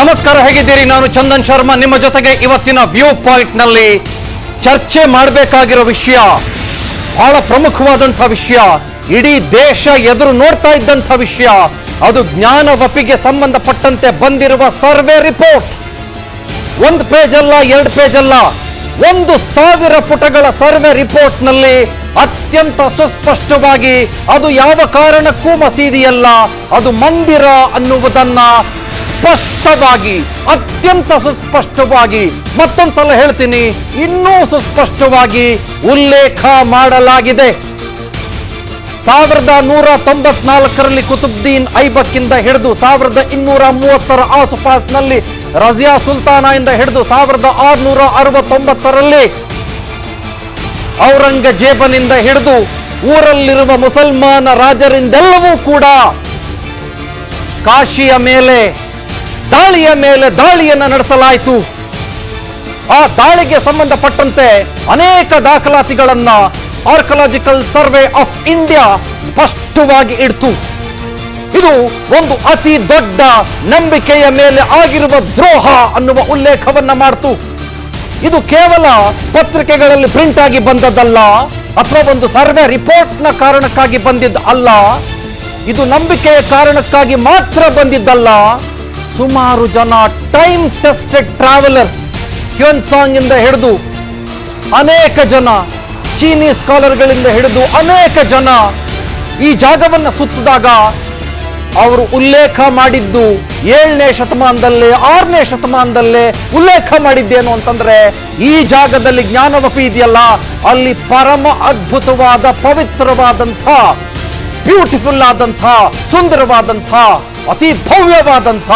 ನಮಸ್ಕಾರ, ಹೇಗಿದ್ದೀರಿ? ನಾನು ಚಂದನ್ ಶರ್ಮಾ ನಿಮ್ಮ ಜೊತೆಗೆ. ಇವತ್ತಿನ ವ್ಯೂ ಪಾಯಿಂಟ್ ನಲ್ಲಿ ಚರ್ಚೆ ಮಾಡಬೇಕಾಗಿರೋ ವಿಷಯ ಬಹಳ ಪ್ರಮುಖವಾದಂಥ ವಿಷಯ, ಇಡೀ ದೇಶ ಎದುರು ನೋಡ್ತಾ ಇದ್ದಂಥ ವಿಷಯ. ಅದು ಜ್ಞಾನವಪಿಗೆ ಸಂಬಂಧಪಟ್ಟಂತೆ ಬಂದಿರುವ ಸರ್ವೆ ರಿಪೋರ್ಟ್. 1 ಪೇಜ್ ಅಲ್ಲ, 2 ಪೇಜ್ ಅಲ್ಲ, 1000 ಪುಟಗಳ ಸರ್ವೆ ರಿಪೋರ್ಟ್ ನಲ್ಲಿ ಅತ್ಯಂತ ಸುಸ್ಪಷ್ಟವಾಗಿ ಅದು ಯಾವ ಕಾರಣಕ್ಕೂ ಮಸೀದಿಯಲ್ಲ, ಅದು ಮಂದಿರ ಅನ್ನುವುದನ್ನ ಸ್ಪಷ್ಟವಾಗಿ, ಅತ್ಯಂತ ಸುಸ್ಪಷ್ಟವಾಗಿ, ಮತ್ತೊಂದ್ಸಲ ಹೇಳ್ತೀನಿ, ಇನ್ನೂ ಸುಸ್ಪಷ್ಟವಾಗಿ ಉಲ್ಲೇಖ ಮಾಡಲಾಗಿದೆ. 1194ರಲ್ಲಿ ಕುತುಬ್ದೀನ್ ಐಬಕ್ಕಿಂದ ಹಿಡಿದು 1230ರ ಆಸುಪಾಸಿನಲ್ಲಿ ರಜಿಯಾ ಸುಲ್ತಾನ ಇಂದ ಹಿಡಿದು 1669ರಲ್ಲಿ ಔರಂಗಜೇಬನಿಂದ ಹಿಡಿದು ಊರಲ್ಲಿರುವ ಮುಸಲ್ಮಾನ ರಾಜರಿಂದೆಲ್ಲವೂ ಕೂಡ ಕಾಶಿಯ ಮೇಲೆ ದಾಳಿಯನ್ನು ನಡೆಸಲಾಯಿತು. ಆ ದಾಳಿಗೆ ಸಂಬಂಧಪಟ್ಟಂತೆ ಅನೇಕ ದಾಖಲಾತಿಗಳನ್ನ ಆರ್ಕಿಯಾಲಜಿಕಲ್ ಸರ್ವೆ ಆಫ್ ಇಂಡಿಯಾ ಸ್ಪಷ್ಟವಾಗಿ ಇಡ್ತು. ಇದು ಒಂದು ಅತಿ ದೊಡ್ಡ ನಂಬಿಕೆಯ ಮೇಲೆ ಆಗಿರುವ ದ್ರೋಹ ಅನ್ನುವ ಉಲ್ಲೇಖವನ್ನ ಮಾಡ್ತು. ಇದು ಕೇವಲ ಪತ್ರಿಕೆಗಳಲ್ಲಿ ಪ್ರಿಂಟ್ ಆಗಿ ಬಂದದ್ದಲ್ಲ, ಅಥವಾ ಒಂದು ಸರ್ವೆ ರಿಪೋರ್ಟ್ನ ಕಾರಣಕ್ಕಾಗಿ ಬಂದಿದ್ದ ಅಲ್ಲ, ಇದು ನಂಬಿಕೆಯ ಕಾರಣಕ್ಕಾಗಿ ಮಾತ್ರ ಬಂದಿದ್ದಲ್ಲ. ಸುಮಾರು ಜನ ಟೈಮ್ ಟೆಸ್ಟೆಡ್ ಟ್ರಾವೆಲರ್ಸ್, ಹ್ಯುನ್ಸಾಂಗ್ ಇಂದ ಹಿಡಿದು ಅನೇಕ ಜನ, ಚೀನಿ ಸ್ಕಾಲರ್ಗಳಿಂದ ಹಿಡಿದು ಅನೇಕ ಜನ ಈ ಜಾಗವನ್ನು ಸುತ್ತಿದಾಗ ಅವರು ಉಲ್ಲೇಖ ಮಾಡಿದ್ದು 7ನೇ ಶತಮಾನದಲ್ಲೇ 6ನೇ ಶತಮಾನದಲ್ಲೇ ಉಲ್ಲೇಖ ಮಾಡಿದ್ದೇನು ಅಂತಂದ್ರೆ, ಈ ಜಾಗದಲ್ಲಿ ಜ್ಞಾನವಪಿ ಇದೆಯಲ್ಲ, ಅಲ್ಲಿ ಪರಮ ಅದ್ಭುತವಾದ, ಪವಿತ್ರವಾದಂಥ, ಬ್ಯೂಟಿಫುಲ್ ಆದಂಥ, ಸುಂದರವಾದಂಥ, ಅತಿ ಭವ್ಯವಾದಂಥ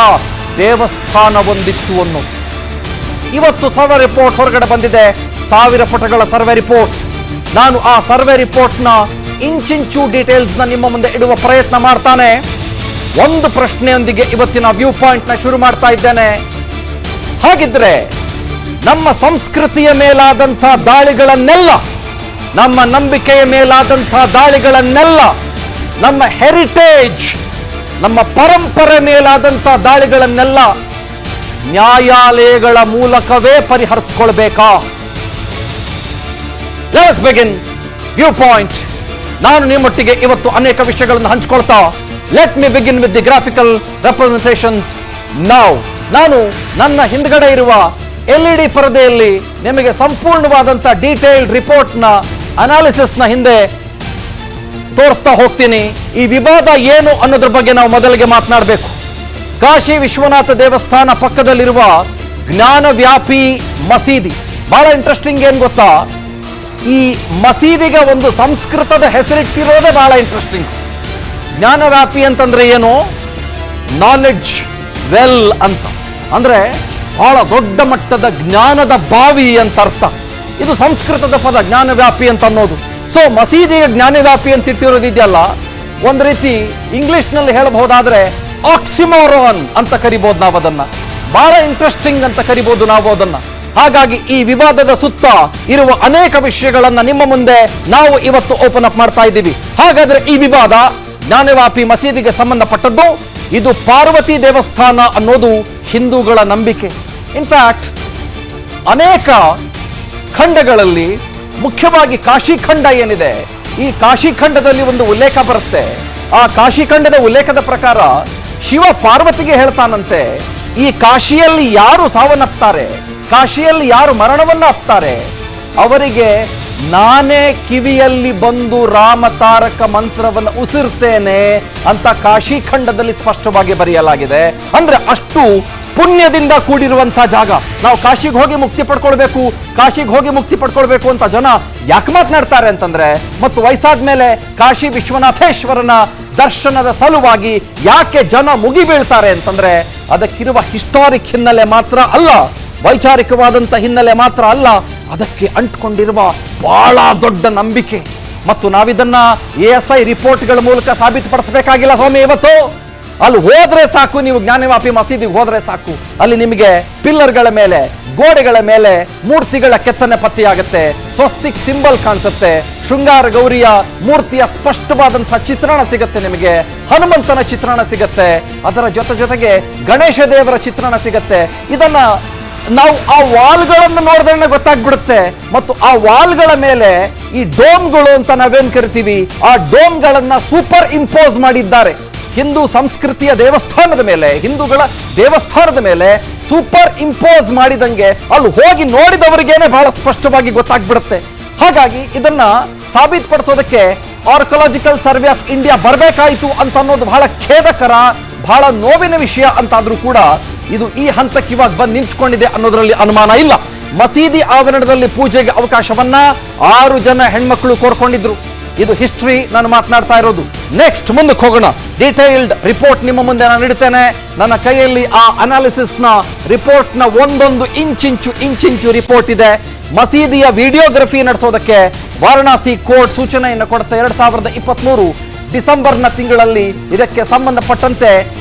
ದೇವಸ್ಥಾನ ಒಂದಿತ್ತು ಅನ್ನೋದು. ಇವತ್ತು ಸರ್ವೆ ರಿಪೋರ್ಟ್ ಹೊರಗಡೆ ಬಂದಿದೆ, 1000 ಪುಟಗಳ ಸರ್ವೆ ರಿಪೋರ್ಟ್. ನಾನು ಆ ಸರ್ವೆ ರಿಪೋರ್ಟ್ನ ಇಂಚಿಂಚು ಡೀಟೇಲ್ಸ್ನ ನಿಮ್ಮ ಮುಂದೆ ಇಡುವ ಪ್ರಯತ್ನ ಮಾಡ್ತಾನೆ. ಒಂದು ಪ್ರಶ್ನೆಯೊಂದಿಗೆ ಇವತ್ತಿನ ವ್ಯೂ ಪಾಯಿಂಟ್ನ ಶುರು ಮಾಡ್ತಾ ಇದ್ದೇನೆ. ಹಾಗಿದ್ರೆ ನಮ್ಮ ಸಂಸ್ಕೃತಿಯ ಮೇಲಾದಂಥ ದಾಳಿಗಳನ್ನೆಲ್ಲ, ನಮ್ಮ ನಂಬಿಕೆಯ ಮೇಲಾದಂಥ ದಾಳಿಗಳನ್ನೆಲ್ಲ, ನಮ್ಮ ಹೆರಿಟೇಜ್, ನಮ್ಮ ಪರಂಪರೆ ಮೇಲಾದಂಥ ದಾಳಿಗಳನ್ನೆಲ್ಲ ನ್ಯಾಯಾಲಯಗಳ ಮೂಲಕವೇ ಪರಿಹರಿಸಿಕೊಳ್ಬೇಕಾ? Let's begin viewpoint. ನಾನು ನಿಮ್ಮೊಟ್ಟಿಗೆ ಇವತ್ತು ಅನೇಕ ವಿಷಯಗಳನ್ನು ಹಂಚಿಕೊಳ್ತಾ, let me begin with the graphical representations now. ನಾನು ನನ್ನ ಹಿಂದ್ಗಡೆ ಇರುವ LED ಪರದೆಯಲ್ಲಿ ನಿಮಗೆ ಸಂಪೂರ್ಣವಾದಂಥ ಡೀಟೇಲ್ಡ್ ರಿಪೋರ್ಟ್ನ ಅನಾಲಿಸಿಸ್ನ ಹಿಂದೆ ತೋರಿಸ್ತಾ ಹೋಗ್ತೀನಿ. ಈ ವಿವಾದ ಏನು ಅನ್ನೋದ್ರ ಬಗ್ಗೆ ನಾವು ಮೊದಲಿಗೆ ಮಾತನಾಡಬೇಕು. ಕಾಶಿ ವಿಶ್ವನಾಥ ದೇವಸ್ಥಾನ ಪಕ್ಕದಲ್ಲಿರುವ ಜ್ಞಾನವ್ಯಾಪಿ ಮಸೀದಿ ಬಹಳ ಇಂಟ್ರೆಸ್ಟಿಂಗ್. ಏನು ಗೊತ್ತಾ, ಈ ಮಸೀದಿಗೆ ಒಂದು ಸಂಸ್ಕೃತದ ಹೆಸರಿಟ್ಟಿರೋದೇ ಬಹಳ ಇಂಟ್ರೆಸ್ಟಿಂಗ್. ಜ್ಞಾನವ್ಯಾಪಿ ಅಂತಂದ್ರೆ ಏನು? ನಾಲೆಡ್ಜ್ ವೆಲ್ ಅಂತ, ಅಂದ್ರೆ ಬಹಳ ದೊಡ್ಡ ಮಟ್ಟದ ಜ್ಞಾನದ ಬಾವಿ ಅಂತ ಅರ್ಥ. ಇದು ಸಂಸ್ಕೃತದ ಪದ ಜ್ಞಾನವ್ಯಾಪಿ ಅಂತ ಅನ್ನೋದು. ಸೊ ಮಸೀದಿಗೆ ಜ್ಞಾನವ್ಯಾಪಿ ಅಂತ ಇಟ್ಟಿರೋದಿದೆಯಲ್ಲ, ಒಂದು ರೀತಿ ಇಂಗ್ಲಿಷ್ನಲ್ಲಿ ಹೇಳಬಹುದಾದ್ರೆ ಆಕ್ಸಿಮೋರಾನ್ ಅಂತ ಕರಿಬಹುದು ನಾವು ಅದನ್ನ. ಬಹಳ ಇಂಟ್ರೆಸ್ಟಿಂಗ್ ಅಂತ ಕರಿಬಹುದು ನಾವು ಅದನ್ನ. ಹಾಗಾಗಿ ಈ ವಿವಾದದ ಸುತ್ತ ಇರುವ ಅನೇಕ ವಿಷಯಗಳನ್ನ ನಿಮ್ಮ ಮುಂದೆ ನಾವು ಇವತ್ತು ಓಪನ್ ಅಪ್ ಮಾಡ್ತಾ ಇದ್ದೀವಿ. ಹಾಗಾದ್ರೆ ಈ ವಿವಾದ ಜ್ಞಾನವ್ಯಾಪಿ ಮಸೀದಿಗೆ ಸಂಬಂಧಪಟ್ಟದ್ದು. ಇದು ಪಾರ್ವತಿ ದೇವಸ್ಥಾನ ಅನ್ನೋದು ಹಿಂದೂಗಳ ನಂಬಿಕೆ. ಇನ್ಫ್ಯಾಕ್ಟ್ ಅನೇಕ ಖಂಡಗಳಲ್ಲಿ, ಮುಖ್ಯವಾಗಿ ಕಾಶಿ ಖಂಡ ಏನಿದೆ, ಈ ಕಾಶಿ ಖಂಡದಲ್ಲಿ ಒಂದು ಉಲ್ಲೇಖ ಬರುತ್ತೆ. ಆ ಕಾಶಿ ಖಂಡದ ಉಲ್ಲೇಖದ ಪ್ರಕಾರ ಶಿವ ಪಾರ್ವತಿಗೆ ಹೇಳ್ತಾನಂತೆ, ಈ ಕಾಶಿಯಲ್ಲಿ ಯಾರು ಸಾವನ್ನಪ್ತಾರೆ, ಕಾಶಿಯಲ್ಲಿ ಯಾರು ಮರಣವನ್ನ ಅಪ್ತಾರೆ, ಅವರಿಗೆ ನಾನೇ ಕಿವಿಯಲ್ಲಿ ಬಂದು ರಾಮತಾರಕ ಮಂತ್ರವನ್ನು ಉಸಿರ್ತೇನೆ ಅಂತ ಕಾಶಿ ಖಂಡದಲ್ಲಿ ಸ್ಪಷ್ಟವಾಗಿ ಬರೆಯಲಾಗಿದೆ. ಅಂದ್ರೆ ಅಷ್ಟು ಪುಣ್ಯದಿಂದ ಕೂಡಿರುವಂತಹ ಜಾಗ. ನಾವು ಕಾಶಿಗೆ ಹೋಗಿ ಮುಕ್ತಿ ಪಡ್ಕೊಳ್ಬೇಕು, ಕಾಶಿಗೆ ಹೋಗಿ ಮುಕ್ತಿ ಪಡ್ಕೊಳ್ಬೇಕು ಅಂತ ಜನ ಯಾಕೆ ಮಾತನಾಡ್ತಾರೆ ಅಂತಂದ್ರೆ, ಮತ್ತು ವಯಸ್ಸಾದ ಮೇಲೆ ಕಾಶಿ ವಿಶ್ವನಾಥೇಶ್ವರನ ದರ್ಶನದ ಸಲುವಾಗಿ ಯಾಕೆ ಜನ ಮುಗಿ ಬೀಳ್ತಾರೆ ಅಂತಂದ್ರೆ, ಅದಕ್ಕಿರುವ ಹಿಸ್ಟಾರಿಕ್ ಹಿನ್ನೆಲೆ ಮಾತ್ರ ಅಲ್ಲ, ವೈಚಾರಿಕವಾದಂಥ ಹಿನ್ನೆಲೆ ಮಾತ್ರ ಅಲ್ಲ, ಅದಕ್ಕೆ ಅಂಟ್ಕೊಂಡಿರುವ ಬಹಳ ದೊಡ್ಡ ನಂಬಿಕೆ. ಮತ್ತು ನಾವಿದನ್ನ ASI ರಿಪೋರ್ಟ್ಗಳ ಮೂಲಕ ಸಾಬೀತುಪಡಿಸಬೇಕಾಗಿಲ್ಲ ಸ್ವಾಮಿ. ಇವತ್ತು ಅಲ್ಲಿ ಹೋದ್ರೆ ಸಾಕು, ನೀವು ಜ್ಞಾನವ್ಯಾಪಿ ಮಸೀದಿಗೆ ಹೋದ್ರೆ ಸಾಕು, ಅಲ್ಲಿ ನಿಮಗೆ ಪಿಲ್ಲರ್ಗಳ ಮೇಲೆ, ಗೋಡೆಗಳ ಮೇಲೆ ಮೂರ್ತಿಗಳ ಕೆತ್ತನೆ ಪತ್ತೆಯಾಗುತ್ತೆ, ಸ್ವಸ್ತಿಕ್ ಸಿಂಬಲ್ ಕಾಣಿಸುತ್ತೆ, ಶೃಂಗಾರ ಗೌರಿಯ ಮೂರ್ತಿಯ ಸ್ಪಷ್ಟವಾದಂತಹ ಚಿತ್ರಣ ಸಿಗತ್ತೆ ನಿಮಗೆ, ಹನುಮಂತನ ಚಿತ್ರಣ ಸಿಗತ್ತೆ, ಅದರ ಜೊತೆಗೆ ಗಣೇಶ ದೇವರ ಚಿತ್ರಣ ಸಿಗತ್ತೆ. ಇದನ್ನ ನಾವು ಆ ವಾಲ್ಗಳನ್ನು ನೋಡಿದ್ರೆ ಗೊತ್ತಾಗ್ಬಿಡುತ್ತೆ. ಮತ್ತು ಆ ವಾಲ್ಗಳ ಮೇಲೆ ಈ ಡೋಮ್ಗಳು ಅಂತ ನಾವೇನ್ ಕರಿತೀವಿ, ಆ ಡೋಮ್ಗಳನ್ನ ಸೂಪರ್ ಇಂಪೋಸ್ ಮಾಡಿದ್ದಾರೆ. ಹಿಂದೂ ಸಂಸ್ಕೃತಿಯ ದೇವಸ್ಥಾನದ ಮೇಲೆ, ಹಿಂದೂಗಳ ದೇವಸ್ಥಾನದ ಮೇಲೆ ಸೂಪರ್ ಇಂಪೋಸ್ ಮಾಡಿದಂಗೆ ಅಲ್ಲಿ ಹೋಗಿ ನೋಡಿದವರಿಗೇನೆ ಬಹಳ ಸ್ಪಷ್ಟವಾಗಿ ಗೊತ್ತಾಗ್ಬಿಡುತ್ತೆ. ಹಾಗಾಗಿ ಇದನ್ನ ಸಾಬೀತುಪಡಿಸೋದಕ್ಕೆ ಆರ್ಕಿಯಾಲಜಿಕಲ್ ಸರ್ವೆ ಆಫ್ ಇಂಡಿಯಾ ಬರಬೇಕಾಯಿತು ಅಂತ ಅನ್ನೋದು ಬಹಳ ಖೇದಕರ, ಬಹಳ ನೋವಿನ ವಿಷಯ ಅಂತಾದ್ರೂ ಕೂಡ ಇದು ಈ ಹಂತಕ್ಕೆ ಇವಾಗ ಬಂದು ನಿಂತ್ಕೊಂಡಿದೆ ಅನ್ನೋದ್ರಲ್ಲಿ ಅನುಮಾನ ಇಲ್ಲ. ಮಸೀದಿ ಆವರಣದಲ್ಲಿ ಪೂಜೆಗೆ ಅವಕಾಶವನ್ನ 6 ಜನ ಹೆಣ್ಮಕ್ಳು ಕೋರ್ಕೊಂಡಿದ್ರು. ಇದು ಹಿಸ್ಟ್ರಿ ನಾನು ಮಾತನಾಡ್ತಾ ಇರೋದು. ನೆಕ್ಸ್ಟ್ ಮುಂದಕ್ಕೆ ಹೋಗೋಣ. ಡೀಟೇಲ್ಡ್ ರಿಪೋರ್ಟ್ ನಿಮ್ಮ ಮುಂದೆ ನಾನು ಇಡ್ತೇನೆ. ನನ್ನ ಕೈಯಲ್ಲಿ ಆ ಅನಾಲಿಸಿಸ್ನ ರಿಪೋರ್ಟ್ನ ಒಂದೊಂದು ಇಂಚಿಂಚು ರಿಪೋರ್ಟ್ ಇದೆ. ಮಸೀದಿಯ ವಿಡಿಯೋಗ್ರಫಿ ನಡೆಸೋದಕ್ಕೆ ವಾರಣಾಸಿ ಕೋರ್ಟ್ ಸೂಚನೆಯನ್ನು ಕೊಡುತ್ತೆ. 2023 ಡಿಸೆಂಬರ್ನ ತಿಂಗಳಲ್ಲಿ ಇದಕ್ಕೆ ಸಂಬಂಧಪಟ್ಟಂತೆ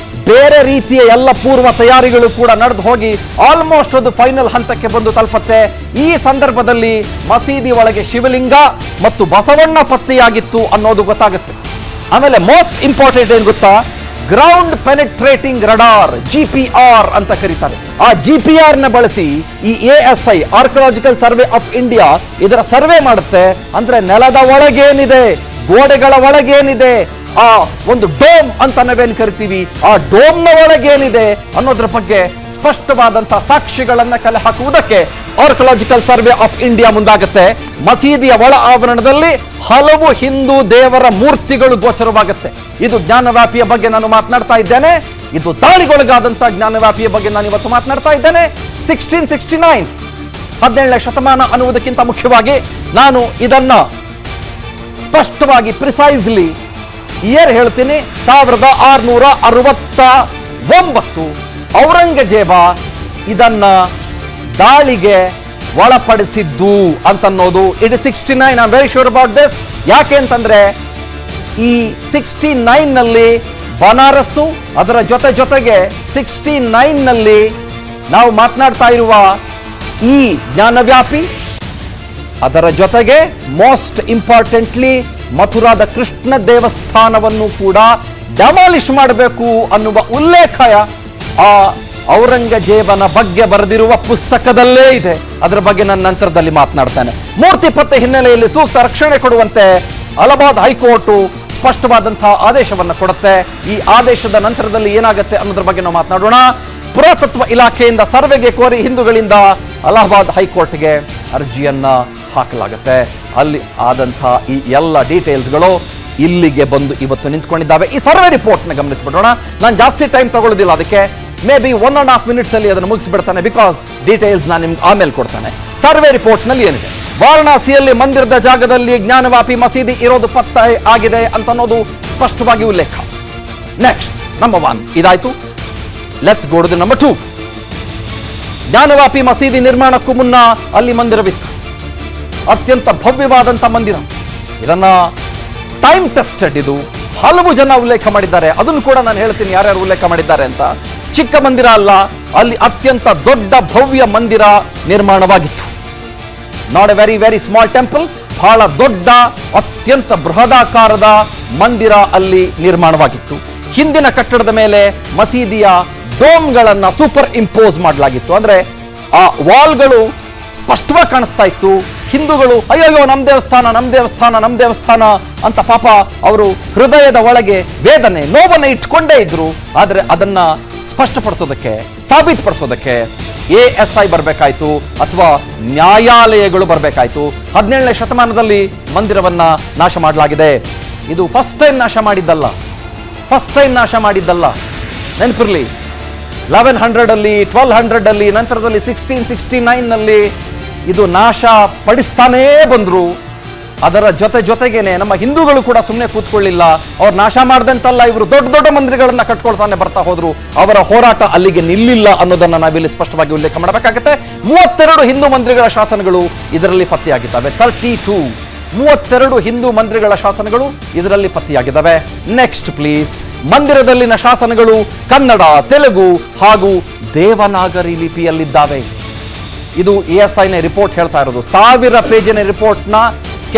ಬೇರೆ ರೀತಿಯ ಎಲ್ಲ ಪೂರ್ವ ತಯಾರಿಗಳು ಕೂಡ ನಡೆದು ಹೋಗಿ ಆಲ್ಮೋಸ್ಟ್ ಅದು ಫೈನಲ್ ಹಂತಕ್ಕೆ ಬಂದು ತಲುಪುತ್ತೆ. ಈ ಸಂದರ್ಭದಲ್ಲಿ ಮಸೀದಿ ಒಳಗೆ ಶಿವಲಿಂಗ ಮತ್ತು ಬಸವಣ್ಣ ಪತ್ತೆಯಾಗಿತ್ತು ಅನ್ನೋದು ಗೊತ್ತಾಗುತ್ತೆ. ಆಮೇಲೆ ಮೋಸ್ಟ್ ಇಂಪಾರ್ಟೆಂಟ್ ಏನ್ ಗೊತ್ತಾ, ಗ್ರೌಂಡ್ ಪೆನೆಟ್ರೇಟಿಂಗ್ ರಡಾರ್, GPR ಅಂತ ಕರೀತಾರೆ. ಆ GPR ನ ಬಳಸಿ ಈ ASI archaeological survey of India ಇದರ ಸರ್ವೆ ಮಾಡುತ್ತೆ. ಅಂದ್ರೆ ನೆಲದ ಒಳಗೇನಿದೆ, ಗೋಡೆಗಳ ಒಳಗೇನಿದೆ, ಆ ಒಂದು ಡೋಮ್ ಅಂತ ನಾವೇನ್ ಕರಿತೀವಿ, ಆ ಡೋಮ್ ನ ಒಳಗೇನಿದೆ ಅನ್ನೋದ್ರ ಬಗ್ಗೆ ಸ್ಪಷ್ಟವಾದಂತಹ ಸಾಕ್ಷಿಗಳನ್ನ ಕಲೆ ಹಾಕುವುದಕ್ಕೆ ಆರ್ಕಿಯಾಲಜಿಕಲ್ ಸರ್ವೆ ಆಫ್ ಇಂಡಿಯಾ ಮುಂದಾಗುತ್ತೆ. ಮಸೀದಿಯ ಒಳ ಆವರಣದಲ್ಲಿ ಹಲವು ಹಿಂದೂ ದೇವರ ಮೂರ್ತಿಗಳು ಗೋಚರವಾಗುತ್ತೆ. ಇದು ಜ್ಞಾನವ್ಯಾಪಿಯ ಬಗ್ಗೆ ನಾನು ಮಾತನಾಡ್ತಾ ಇದ್ದೇನೆ. ಇದು ದಾಳಿಗೊಳಗಾದಂತಹ ಜ್ಞಾನವ್ಯಾಪಿಯ ಬಗ್ಗೆ ನಾನು ಇವತ್ತು ಮಾತನಾಡ್ತಾ ಇದ್ದೇನೆ. 1669 17ನೇ ಶತಮಾನ ಅನ್ನುವುದಕ್ಕಿಂತ ಮುಖ್ಯವಾಗಿ ನಾನು ಇದನ್ನ ಸ್ಪಷ್ಟವಾಗಿ ಪ್ರಿಸೈಸ್ಲಿ ಇಯರ್ ಹೇಳ್ತೀನಿ. 1669 ಔರಂಗಜೇಬ ಇದನ್ನ ದಾಳಿಗೆ ಒಳಪಡಿಸಿದ್ದು ಅಂತನ್ನೋದು. It is 69. I am very sure about this. ಯಾಕೆ ಅಂತಂದ್ರೆ ಈ 69 ನಲ್ಲಿ ಬನಾರಸ್ಸು, ಅದರ ಜೊತೆಗೆ 69 ನಲ್ಲಿ ನಾವು ಮಾತನಾಡ್ತಾ ಇರುವ ಈ ಜ್ಞಾನವ್ಯಾಪಿ, ಅದರ ಜೊತೆಗೆ ಮೋಸ್ಟ್ ಇಂಪಾರ್ಟೆಂಟ್ಲಿ ಮಥುರಾದ ಕೃಷ್ಣ ದೇವಸ್ಥಾನವನ್ನು ಕೂಡ ಡೆಮಾಲಿಷ್ ಮಾಡಬೇಕು ಅನ್ನುವ ಉಲ್ಲೇಖ ಆ ಔರಂಗಜೇಬನ ಬಗ್ಗೆ ಬರೆದಿರುವ ಪುಸ್ತಕದಲ್ಲೇ ಇದೆ. ಅದರ ಬಗ್ಗೆ ನಾನು ನಂತರದಲ್ಲಿ ಮಾತನಾಡ್ತೇನೆ. ಮೂರ್ತಿ ಪತ್ತೆ ಹಿನ್ನೆಲೆಯಲ್ಲಿ ಸೂಕ್ತ ರಕ್ಷಣೆ ಕೊಡುವಂತೆ ಅಲಹಾಬಾದ್ ಹೈಕೋರ್ಟ್ ಸ್ಪಷ್ಟವಾದಂತಹ ಆದೇಶವನ್ನು ಕೊಡುತ್ತೆ. ಈ ಆದೇಶದ ನಂತರದಲ್ಲಿ ಏನಾಗುತ್ತೆ ಅನ್ನೋದ್ರ ಬಗ್ಗೆ ನಾವು ಮಾತನಾಡೋಣ. ಪುರಾತತ್ವ ಇಲಾಖೆಯಿಂದ ಸರ್ವೆಗೆ ಕೋರಿ ಹಿಂದೂಗಳಿಂದ ಅಲಹಾಬಾದ್ ಹೈಕೋರ್ಟ್ಗೆ ಅರ್ಜಿಯನ್ನ ಹಾಕಲಾಗುತ್ತೆ. ಅಲ್ಲಿ ಆದಂತಹ ಈ ಎಲ್ಲ ಡೀಟೇಲ್ಸ್ಗಳು ಇಲ್ಲಿಗೆ ಬಂದು ಇವತ್ತು ನಿಂತ್ಕೊಂಡಿದ್ದಾವೆ. ಈ ಸರ್ವೆ ರಿಪೋರ್ಟ್ನ ಗಮನಿಸ್ಬಿಡೋಣ. ನಾನು ಜಾಸ್ತಿ ಟೈಮ್ ತಗೊಳ್ಳೋದಿಲ್ಲ, ಅದಕ್ಕೆ ಮೇ ಬಿ 1.5 minutes ಅಲ್ಲಿ ಅದನ್ನು ಮುಗಿಸ್ಬಿಡ್ತಾನೆ. ಬಿಕಾಸ್ ಡೀಟೇಲ್ಸ್ ನಾನು ನಿಮ್ಗೆ ಆಮೇಲೆ ಕೊಡ್ತಾನೆ. ಸರ್ವೆ ರಿಪೋರ್ಟ್ನಲ್ಲಿ ಏನಿದೆ, ವಾರಣಾಸಿಯಲ್ಲಿ ಮಂದಿರದ ಜಾಗದಲ್ಲಿ ಜ್ಞಾನವ್ಯಾಪಿ ಮಸೀದಿ ಇರೋದು ಪತ್ತೆ ಆಗಿದೆ ಅಂತ ಅನ್ನೋದು ಸ್ಪಷ್ಟವಾಗಿ ಉಲ್ಲೇಖ. ನೆಕ್ಸ್ಟ್ ನಂಬರ್ 1 ಇದಾಯ್ತು. Let's go to the number 2. Gyanvapi ಮಸೀದಿ ನಿರ್ಮಾಣಕ್ಕೂ ಮುನ್ನ ಅಲ್ಲಿ ಮಂದಿರವಿತ್ತು. ಅತ್ಯಂತ ಭವ್ಯವಾದಂಥ ಮಂದಿರ. ಇದನ್ನ ಟೈಮ್ ಟೆಸ್ಟೆಡ್, ಇದು ಹಲವು ಜನ ಉಲ್ಲೇಖ ಮಾಡಿದ್ದಾರೆ. ಅದನ್ನು ಕೂಡ ನಾನು ಹೇಳ್ತೀನಿ ಯಾರ್ಯಾರು ಉಲ್ಲೇಖ ಮಾಡಿದ್ದಾರೆ ಅಂತ. ಚಿಕ್ಕ ಮಂದಿರ ಅಲ್ಲ, ಅಲ್ಲಿ ಅತ್ಯಂತ ದೊಡ್ಡ ಭವ್ಯ ಮಂದಿರ ನಿರ್ಮಾಣವಾಗಿತ್ತು. Not A very very small temple, ಬಹಳ ದೊಡ್ಡ ಅತ್ಯಂತ ಬೃಹದಾಕಾರದ ಮಂದಿರ ಅಲ್ಲಿ ನಿರ್ಮಾಣವಾಗಿತ್ತು. ಹಿಂದಿನ ಕಟ್ಟಡದ ಮೇಲೆ ಮಸೀದಿಯ ಡೋಮ್ಗಳನ್ನ ಸೂಪರ್ ಇಂಪೋಸ್ ಮಾಡಲಾಗಿತ್ತು. ಅಂದ್ರೆ ಆ ವಾಲ್ಗಳು ಸ್ಪಷ್ಟವಾಗಿ ಕಾಣಿಸ್ತಾ ಇತ್ತು. ಹಿಂದೂಗಳು ಅಯ್ಯೋ ನಮ್ ದೇವಸ್ಥಾನ ಅಂತ ಪಾಪ ಅವರು ಹೃದಯದ ಒಳಗೆ ವೇದನೆ, ನೋವನ್ನು ಇಟ್ಕೊಂಡೇ ಇದ್ರು. ಆದ್ರೆ ಅದನ್ನ ಸ್ಪಷ್ಟಪಡಿಸೋದಕ್ಕೆ, ಸಾಬೀತುಪಡಿಸೋದಕ್ಕೆ ASI ಬರಬೇಕಾಯ್ತು ಅಥವಾ ನ್ಯಾಯಾಲಯಗಳು ಬರಬೇಕಾಯ್ತು. 17ನೇ ಶತಮಾನದಲ್ಲಿ ಮಂದಿರವನ್ನ ನಾಶ ಮಾಡಲಾಗಿದೆ. ಇದು ಫಸ್ಟ್ ಟೈಮ್ ನಾಶ ಮಾಡಿದ್ದಲ್ಲ. ನೆನಪಿರ್ಲಿ, 1100 ಅಲ್ಲಿ, 1200 ಅಲ್ಲಿ, ನಂತರದಲ್ಲಿ 1669 ನಲ್ಲಿ ಇದು ನಾಶ ಪಡಿಸ್ತಾನೇ ಬಂದ್ರು. ಅದರ ಜೊತೆಗೇನೆ ನಮ್ಮ ಹಿಂದೂಗಳು ಕೂಡ ಸುಮ್ಮನೆ ಕೂತ್ಕೊಳ್ಳಿಲ್ಲ. ಅವ್ರು ನಾಶ ಮಾಡ್ದಂತಲ್ಲ, ಇವರು ದೊಡ್ಡ ದೊಡ್ಡ ಮಂದಿರಗಳನ್ನ ಕಟ್ಕೊಳ್ತಾನೆ ಬರ್ತಾ ಹೋದ್ರು. ಅವರ ಹೋರಾಟ ಅಲ್ಲಿಗೆ ನಿಲ್ಲಿಲ್ಲ ಅನ್ನೋದನ್ನ ನಾವಿಲ್ಲಿ ಸ್ಪಷ್ಟವಾಗಿ ಉಲ್ಲೇಖ ಮಾಡಬೇಕಾಗುತ್ತೆ. 32 ಹಿಂದೂ ಮಂದಿರಗಳ ಶಾಸನಗಳು ಇದರಲ್ಲಿ ಪತ್ತೆಯಾಗಿದ್ದಾವೆ. 32 ಹಿಂದೂ ಮಂದಿರಗಳ ಶಾಸನಗಳು ಇದರಲ್ಲಿ ಪತ್ತೆಯಾಗಿದ್ದಾವೆ. Next please. ಮಂದಿರದಲ್ಲಿನ ಶಾಸನಗಳು ಕನ್ನಡ, ತೆಲುಗು ಹಾಗೂ ದೇವನಾಗರಿ ಲಿಪಿಯಲ್ಲಿದ್ದಾವೆ. ಇದು ASI ನ ರಿಪೋರ್ಟ್ ಹೇಳ್ತಾ ಇರೋದು. 1000 ಪೇಜಿನ ರಿಪೋರ್ಟ್ನ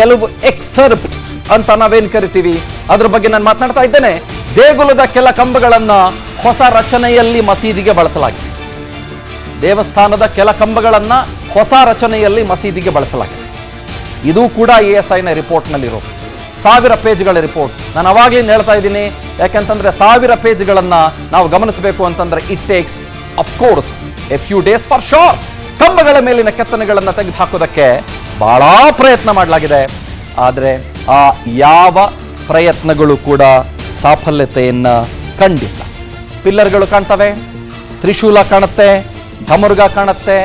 ಕೆಲವು ಎಕ್ಸರ್ಪ್ಟ್ಸ್ ಅಂತ ನಾವೇನು ಕರಿತೀವಿ ಅದ್ರ ಬಗ್ಗೆ ನಾನು ಮಾತನಾಡ್ತಾ ಇದ್ದೇನೆ. ದೇಗುಲದ ಕೆಲ ಕಂಬಗಳನ್ನ ಹೊಸ ರಚನೆಯಲ್ಲಿ ಮಸೀದಿಗೆ ಬಳಸಲಾಗಿದೆ. ದೇವಸ್ಥಾನದ ಕೆಲ ಕಂಬಗಳನ್ನ ಹೊಸ ರಚನೆಯಲ್ಲಿ ಮಸೀದಿಗೆ ಬಳಸಲಾಗಿದೆ. ಇದು ಕೂಡ ASIನ ರಿಪೋರ್ಟ್ನಲ್ಲಿರೋದು. 1000 ಪೇಜ್ಗಳ ರಿಪೋರ್ಟ್. ನಾನು ಅವಾಗಲೇ ಹೇಳ್ತಾ ಇದ್ದೀನಿ, ಯಾಕೆಂತಂದ್ರೆ 1000 ಪೇಜ್ಗಳನ್ನ ನಾವು ಗಮನಿಸಬೇಕು ಅಂತಂದ್ರೆ it takes of course A few days for sure. ಕಂಬಗಳ ಮೇಲಿನ ಕೆತ್ತನೆಗಳನ್ನು ತೆಗೆದುಹಾಕೋದಕ್ಕೆ ಬಹಳ ಪ್ರಯತ್ನ ಮಾಡಲಾಗಿದೆ. ಆದರೆ ಆ ಯಾವ ಪ್ರಯತ್ನಗಳು ಕೂಡ ಸಾಫಲ್ಯತೆಯನ್ನ ಕಂಡಿಲ್ಲ. ಪಿಲ್ಲರ್ಗಳು ಕಾಣ್ತವೆ, ತ್ರಿಶೂಲ ಕಾಣುತ್ತೆ, ಧಮುರ್ಗ ಕಾಣುತ್ತೆ,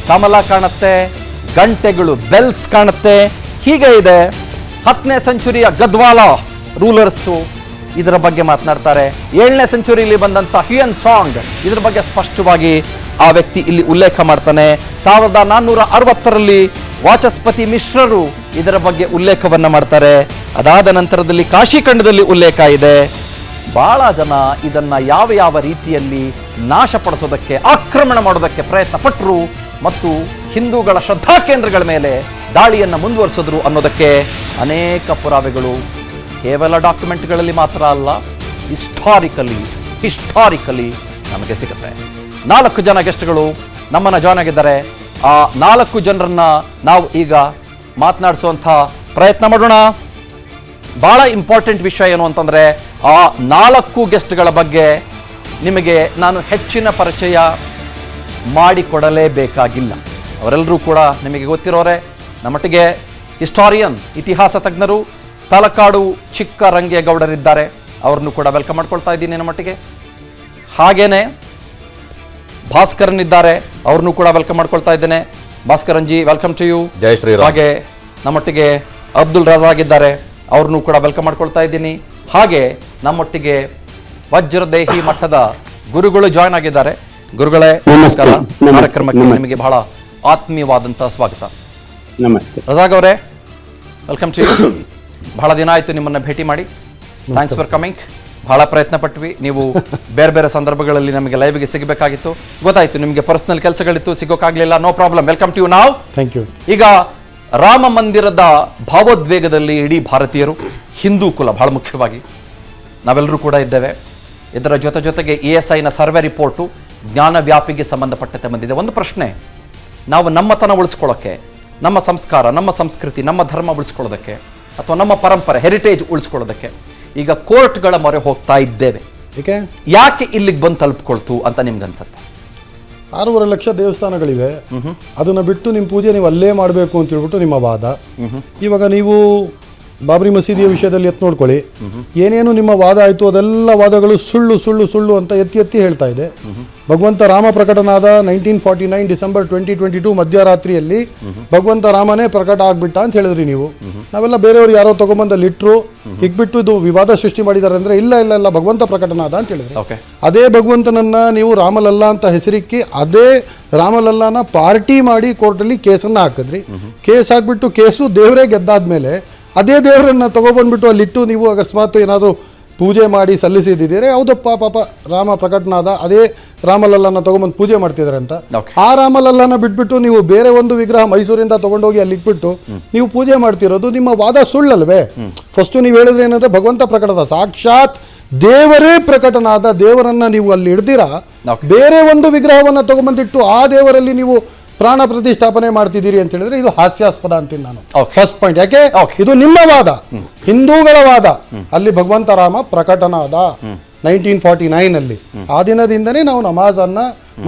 ಕಮಲ ಕಾಣುತ್ತೆ, ಗಂಟೆಗಳು ಬೆಲ್ಸ್ ಕಾಣುತ್ತೆ. ಹೀಗೆ ಇದೆ. 10ನೇ ಸೆಂಚುರಿಯ ಗದ್ವಾಲ ರೂಲರ್ಸು ಇದರ ಬಗ್ಗೆ ಮಾತನಾಡ್ತಾರೆ. 7ನೇ ಸೆಂಚುರಿಯಲ್ಲಿ ಬಂದಂಥ ಹ್ಯುಯನ್ ಸಾಂಗ್ ಇದರ ಬಗ್ಗೆ ಸ್ಪಷ್ಟವಾಗಿ ಆ ವ್ಯಕ್ತಿ ಇಲ್ಲಿ ಉಲ್ಲೇಖ ಮಾಡ್ತಾನೆ. 1460ರಲ್ಲಿ ವಾಚಸ್ಪತಿ ಮಿಶ್ರರು ಇದರ ಬಗ್ಗೆ ಉಲ್ಲೇಖವನ್ನ ಮಾಡ್ತಾರೆ. ಅದಾದ ನಂತರದಲ್ಲಿ ಕಾಶಿಖಂಡದಲ್ಲಿ ಉಲ್ಲೇಖ ಇದೆ. ಬಹಳ ಜನ ಇದನ್ನ ಯಾವ ಯಾವ ರೀತಿಯಲ್ಲಿ ನಾಶಪಡಿಸೋದಕ್ಕೆ, ಆಕ್ರಮಣ ಮಾಡೋದಕ್ಕೆ ಪ್ರಯತ್ನ ಪಟ್ಟರು ಮತ್ತು ಹಿಂದೂಗಳ ಶ್ರದ್ಧಾ ಕೇಂದ್ರಗಳ ಮೇಲೆ ದಾಳಿಯನ್ನು ಮುಂದುವರಿಸಿದ್ರು ಅನ್ನೋದಕ್ಕೆ ಅನೇಕ ಪುರಾವೆಗಳು ಕೇವಲ ಡಾಕ್ಯುಮೆಂಟ್ಗಳಲ್ಲಿ ಮಾತ್ರ ಅಲ್ಲ, ಹಿಸ್ಟಾರಿಕಲಿ ನಮಗೆ ಸಿಗುತ್ತೆ. 4 ಜನ ಗೆಸ್ಟ್ಗಳು ನಮ್ಮನ್ನು ಜಾಯ್ನ್ ಆಗಿದ್ದಾರೆ. ಆ 4 ಜನರನ್ನ ನಾವು ಈಗ ಮಾತನಾಡಿಸುವಂಥ ಪ್ರಯತ್ನ ಮಾಡೋಣ. ಬಹಳ ಇಂಪಾರ್ಟೆಂಟ್ ವಿಷಯ ಏನು ಅಂತಂದರೆ, ಆ 4 ಗೆಸ್ಟ್ಗಳ ಬಗ್ಗೆ ನಿಮಗೆ ನಾನು ಹೆಚ್ಚಿನ ಪರಿಚಯ ಮಾಡಿಕೊಡಲೇಬೇಕಾಗಿಲ್ಲ. ಅವರೆಲ್ಲರೂ ಕೂಡ ನಿಮಗೆ ಗೊತ್ತಿರೋರೆ. ನಮ್ಮೊಟ್ಟಿಗೆ ಹಿಸ್ಟಾರಿಯನ್, ಇತಿಹಾಸ ತಜ್ಞರು ತಲಕಾಡು ಚಿಕ್ಕರಂಗೇಗೌಡರಿದ್ದಾರೆ. ಅವ್ರನ್ನು ಕೂಡ ವೆಲ್ಕಮ್ ಮಾಡ್ಕೊಳ್ತಾ ಇದ್ದೀನಿ ನಮ್ಮೊಟ್ಟಿಗೆ. ಹಾಗೇನೆ ಭಾಸ್ಕರನ್ ಇದ್ದಾರೆ, ಅವ್ರನ್ನೂ ಕೂಡ ವೆಲ್ಕಮ್ ಮಾಡ್ಕೊಳ್ತಾ ಇದ್ದೇನೆ. Bhaskaran ji, welcome to you. Jai Shriram. ಹಾಗೆ ನಮ್ಮೊಟ್ಟಿಗೆ ಅಬ್ದುಲ್ ರಜಾಕ್ ಇದ್ದಾರೆ, ಅವ್ರನ್ನೂ ಕೂಡ ವೆಲ್ಕಮ್ ಮಾಡ್ಕೊಳ್ತಾ ಇದ್ದೀನಿ. ಹಾಗೆ ನಮ್ಮೊಟ್ಟಿಗೆ ವಜ್ರದೇಹಿ ಮಠದ ಗುರುಗಳು ಜಾಯ್ನ್ ಆಗಿದ್ದಾರೆ. ಗುರುಗಳೇ ನಮಸ್ಕಾರ. ಕಾರ್ಯಕ್ರಮಕ್ಕೆ ನಿಮಗೆ ಬಹಳ ಆತ್ಮೀಯವಾದಂತಹ ಸ್ವಾಗತ. ನಮಸ್ತೆ. ರಜಾಕ್ ಅವರೇ, ವೆಲ್ಕಮ್ ಟು ಯು. ಬಹಳ ದಿನ ಆಯಿತು ನಿಮ್ಮನ್ನು ಭೇಟಿ ಮಾಡಿ. Thanks for coming. ಬಹಳ ಪ್ರಯತ್ನ ಪಟ್ವಿ. ನೀವು ಬೇರೆ ಬೇರೆ ಸಂದರ್ಭಗಳಲ್ಲಿ ನಮಗೆ ಲೈವ್ಗೆ ಸಿಗಬೇಕಾಗಿತ್ತು. ಗೊತ್ತಾಯಿತು ನಿಮಗೆ ಪರ್ಸನಲ್ ಕೆಲಸಗಳಿತ್ತು, ಸಿಗೋಕ್ಕಾಗಲಿಲ್ಲ. No problem. Welcome to you ನಾವ್. Thank you. ಈಗ ರಾಮ ಮಂದಿರದ ಭಾವೋದ್ವೇಗದಲ್ಲಿ ಇಡೀ ಭಾರತೀಯರು, ಹಿಂದೂ ಕುಲ ಬಹಳ ಮುಖ್ಯವಾಗಿ ನಾವೆಲ್ಲರೂ ಕೂಡ ಇದ್ದೇವೆ. ಇದರ ಜೊತೆಗೆ ASIನ ಸರ್ವೆ ರಿಪೋರ್ಟು ಜ್ಞಾನ ವ್ಯಾಪಿಗೆ ಸಂಬಂಧಪಟ್ಟಂತೆ ಬಂದಿದೆ. ಒಂದು ಪ್ರಶ್ನೆ, ನಾವು ನಮ್ಮತನ ಉಳಿಸ್ಕೊಳ್ಳೋಕ್ಕೆ, ನಮ್ಮ ಸಂಸ್ಕಾರ, ನಮ್ಮ ಸಂಸ್ಕೃತಿ, ನಮ್ಮ ಧರ್ಮ ಉಳಿಸ್ಕೊಳ್ಳೋದಕ್ಕೆ ಅಥವಾ ನಮ್ಮ ಪರಂಪರೆ, ಹೆರಿಟೇಜ್ ಉಳಿಸ್ಕೊಳ್ಳೋದಕ್ಕೆ ಈಗ ಕೋರ್ಟ್ಗಳ ಮೊರೆ ಹೋಗ್ತಾ ಇದ್ದೇವೆ. ಯಾಕೆ ಇಲ್ಲಿಗೆ ಬಂದು ತಲುಪ್ಕೊಳ್ತು ಅಂತ ನಿಮ್ಗೆ ಅನ್ಸುತ್ತೆ? 6.5 ಲಕ್ಷ ದೇವಸ್ಥಾನಗಳಿವೆ. ಅದನ್ನ ಬಿಟ್ಟು ನಿಮ್ಮ ಪೂಜೆ ನೀವು ಅಲ್ಲೇ ಮಾಡಬೇಕು ಅಂತ ಹೇಳ್ಬಿಟ್ಟು ನಿಮ್ಮ ವಾದ. ಇವಾಗ ನೀವು ಬಾಬ್ರಿ ಮಸೀದಿಯ ವಿಷಯದಲ್ಲಿ ಎತ್ತು ನೋಡ್ಕೊಳ್ಳಿ, ಏನೇನು ನಿಮ್ಮ ವಾದ ಆಯಿತು ಅದೆಲ್ಲ ವಾದಗಳು ಸುಳ್ಳು ಸುಳ್ಳು ಸುಳ್ಳು ಅಂತ ಎತ್ತಿ ಹೇಳ್ತಾ ಇದೆ. ಭಗವಂತ ರಾಮ ಪ್ರಕಟನಾದ 1949 ಡಿಸೆಂಬರ್ 2022 ಮಧ್ಯರಾತ್ರಿಯಲ್ಲಿ ಭಗವಂತ ರಾಮನೇ ಪ್ರಕಟ ಆಗ್ಬಿಟ್ಟ ಅಂತ ಹೇಳಿದ್ರಿ ನೀವು. ನಾವೆಲ್ಲ ಬೇರೆಯವರು ಯಾರೋ ತಗೊಂಬಂದಲ್ಲಿ ಇಟ್ಟರು, ಬಿಟ್ಟು ಇದು ವಿವಾದ ಸೃಷ್ಟಿ ಮಾಡಿದ್ದಾರೆ ಅಂದ್ರೆ ಇಲ್ಲ ಇಲ್ಲ ಇಲ್ಲ ಭಗವಂತ ಪ್ರಕಟನಾದ ಅಂತ ಹೇಳಿದ್ರಿ. ಅದೇ ಭಗವಂತನನ್ನ ನೀವು ರಾಮಲಲ್ಲ ಅಂತ ಹೆಸರಿಕ್ಕಿ ಅದೇ ರಾಮಲಲ್ಲನ ಪಾರ್ಟಿ ಮಾಡಿ ಕೋರ್ಟಲ್ಲಿ ಕೇಸನ್ನ ಹಾಕಿದ್ರಿ. ಕೇಸ್ ಹಾಕ್ಬಿಟ್ಟು ಕೇಸು ದೇವರೇ ಗೆದ್ದಾದ್ಮೇಲೆ ಅದೇ ದೇವರನ್ನ ತಗೊಬಂದ್ಬಿಟ್ಟು ಅಲ್ಲಿಟ್ಟು ನೀವು ಅಕಸ್ಮಾತ್ ಏನಾದರೂ ಪೂಜೆ ಮಾಡಿ ಸಲ್ಲಿಸಿದ್ದೀರಿ, ಹೌದಪ್ಪ ಪಾಪ ರಾಮ ಪ್ರಕಟನಾದ, ಅದೇ ರಾಮಲಲ್ಲನ ತಗೊಂಬಂದು ಪೂಜೆ ಮಾಡ್ತಿದ್ದಾರೆ ಅಂತ. ಆ ರಾಮಲಲ್ಲನ ಬಿಟ್ಬಿಟ್ಟು ನೀವು ಬೇರೆ ಒಂದು ವಿಗ್ರಹ ಮೈಸೂರಿಂದ ತಗೊಂಡೋಗಿ ಅಲ್ಲಿ ಇಟ್ಬಿಟ್ಟು ನೀವು ಪೂಜೆ ಮಾಡ್ತಿರೋದು ನಿಮ್ಮ ವಾದ ಸುಳ್ಳಲ್ವೇ? ಫಸ್ಟು ನೀವು ಹೇಳಿದ್ರೆ ಏನಂದ್ರೆ ಭಗವಂತ ಪ್ರಕಟದ, ಸಾಕ್ಷಾತ್ ದೇವರೇ ಪ್ರಕಟನಾದ ದೇವರನ್ನ ನೀವು ಅಲ್ಲಿ ಹಿಡ್ದಿರಾ, ಬೇರೆ ಒಂದು ವಿಗ್ರಹವನ್ನ ತಗೊಂಬಂದಿಟ್ಟು ಆ ದೇವರಲ್ಲಿ ನೀವು ಪ್ರಾಣ ಪ್ರತಿಷ್ಠಾಪನೆ ಮಾಡ್ತಿದ್ದೀರಿ ಅಂತ ಹೇಳಿದ್ರೆ ಇದು ಹಾಸ್ಯಾಸ್ಪದ ಅಂತೀನಿ ನಾನು. First point. ಯಾಕೆ ಇದು ನಿಮ್ಮ ವಾದ, ಹಿಂದೂಗಳ ವಾದ. ಅಲ್ಲಿ ಭಗವಂತ ರಾಮ ಪ್ರಕಟನಾದ 1949 ಅಲ್ಲಿ. ಆ ದಿನದಿಂದನೇ ನಾವು ನಮಾಜ್ ಅನ್ನ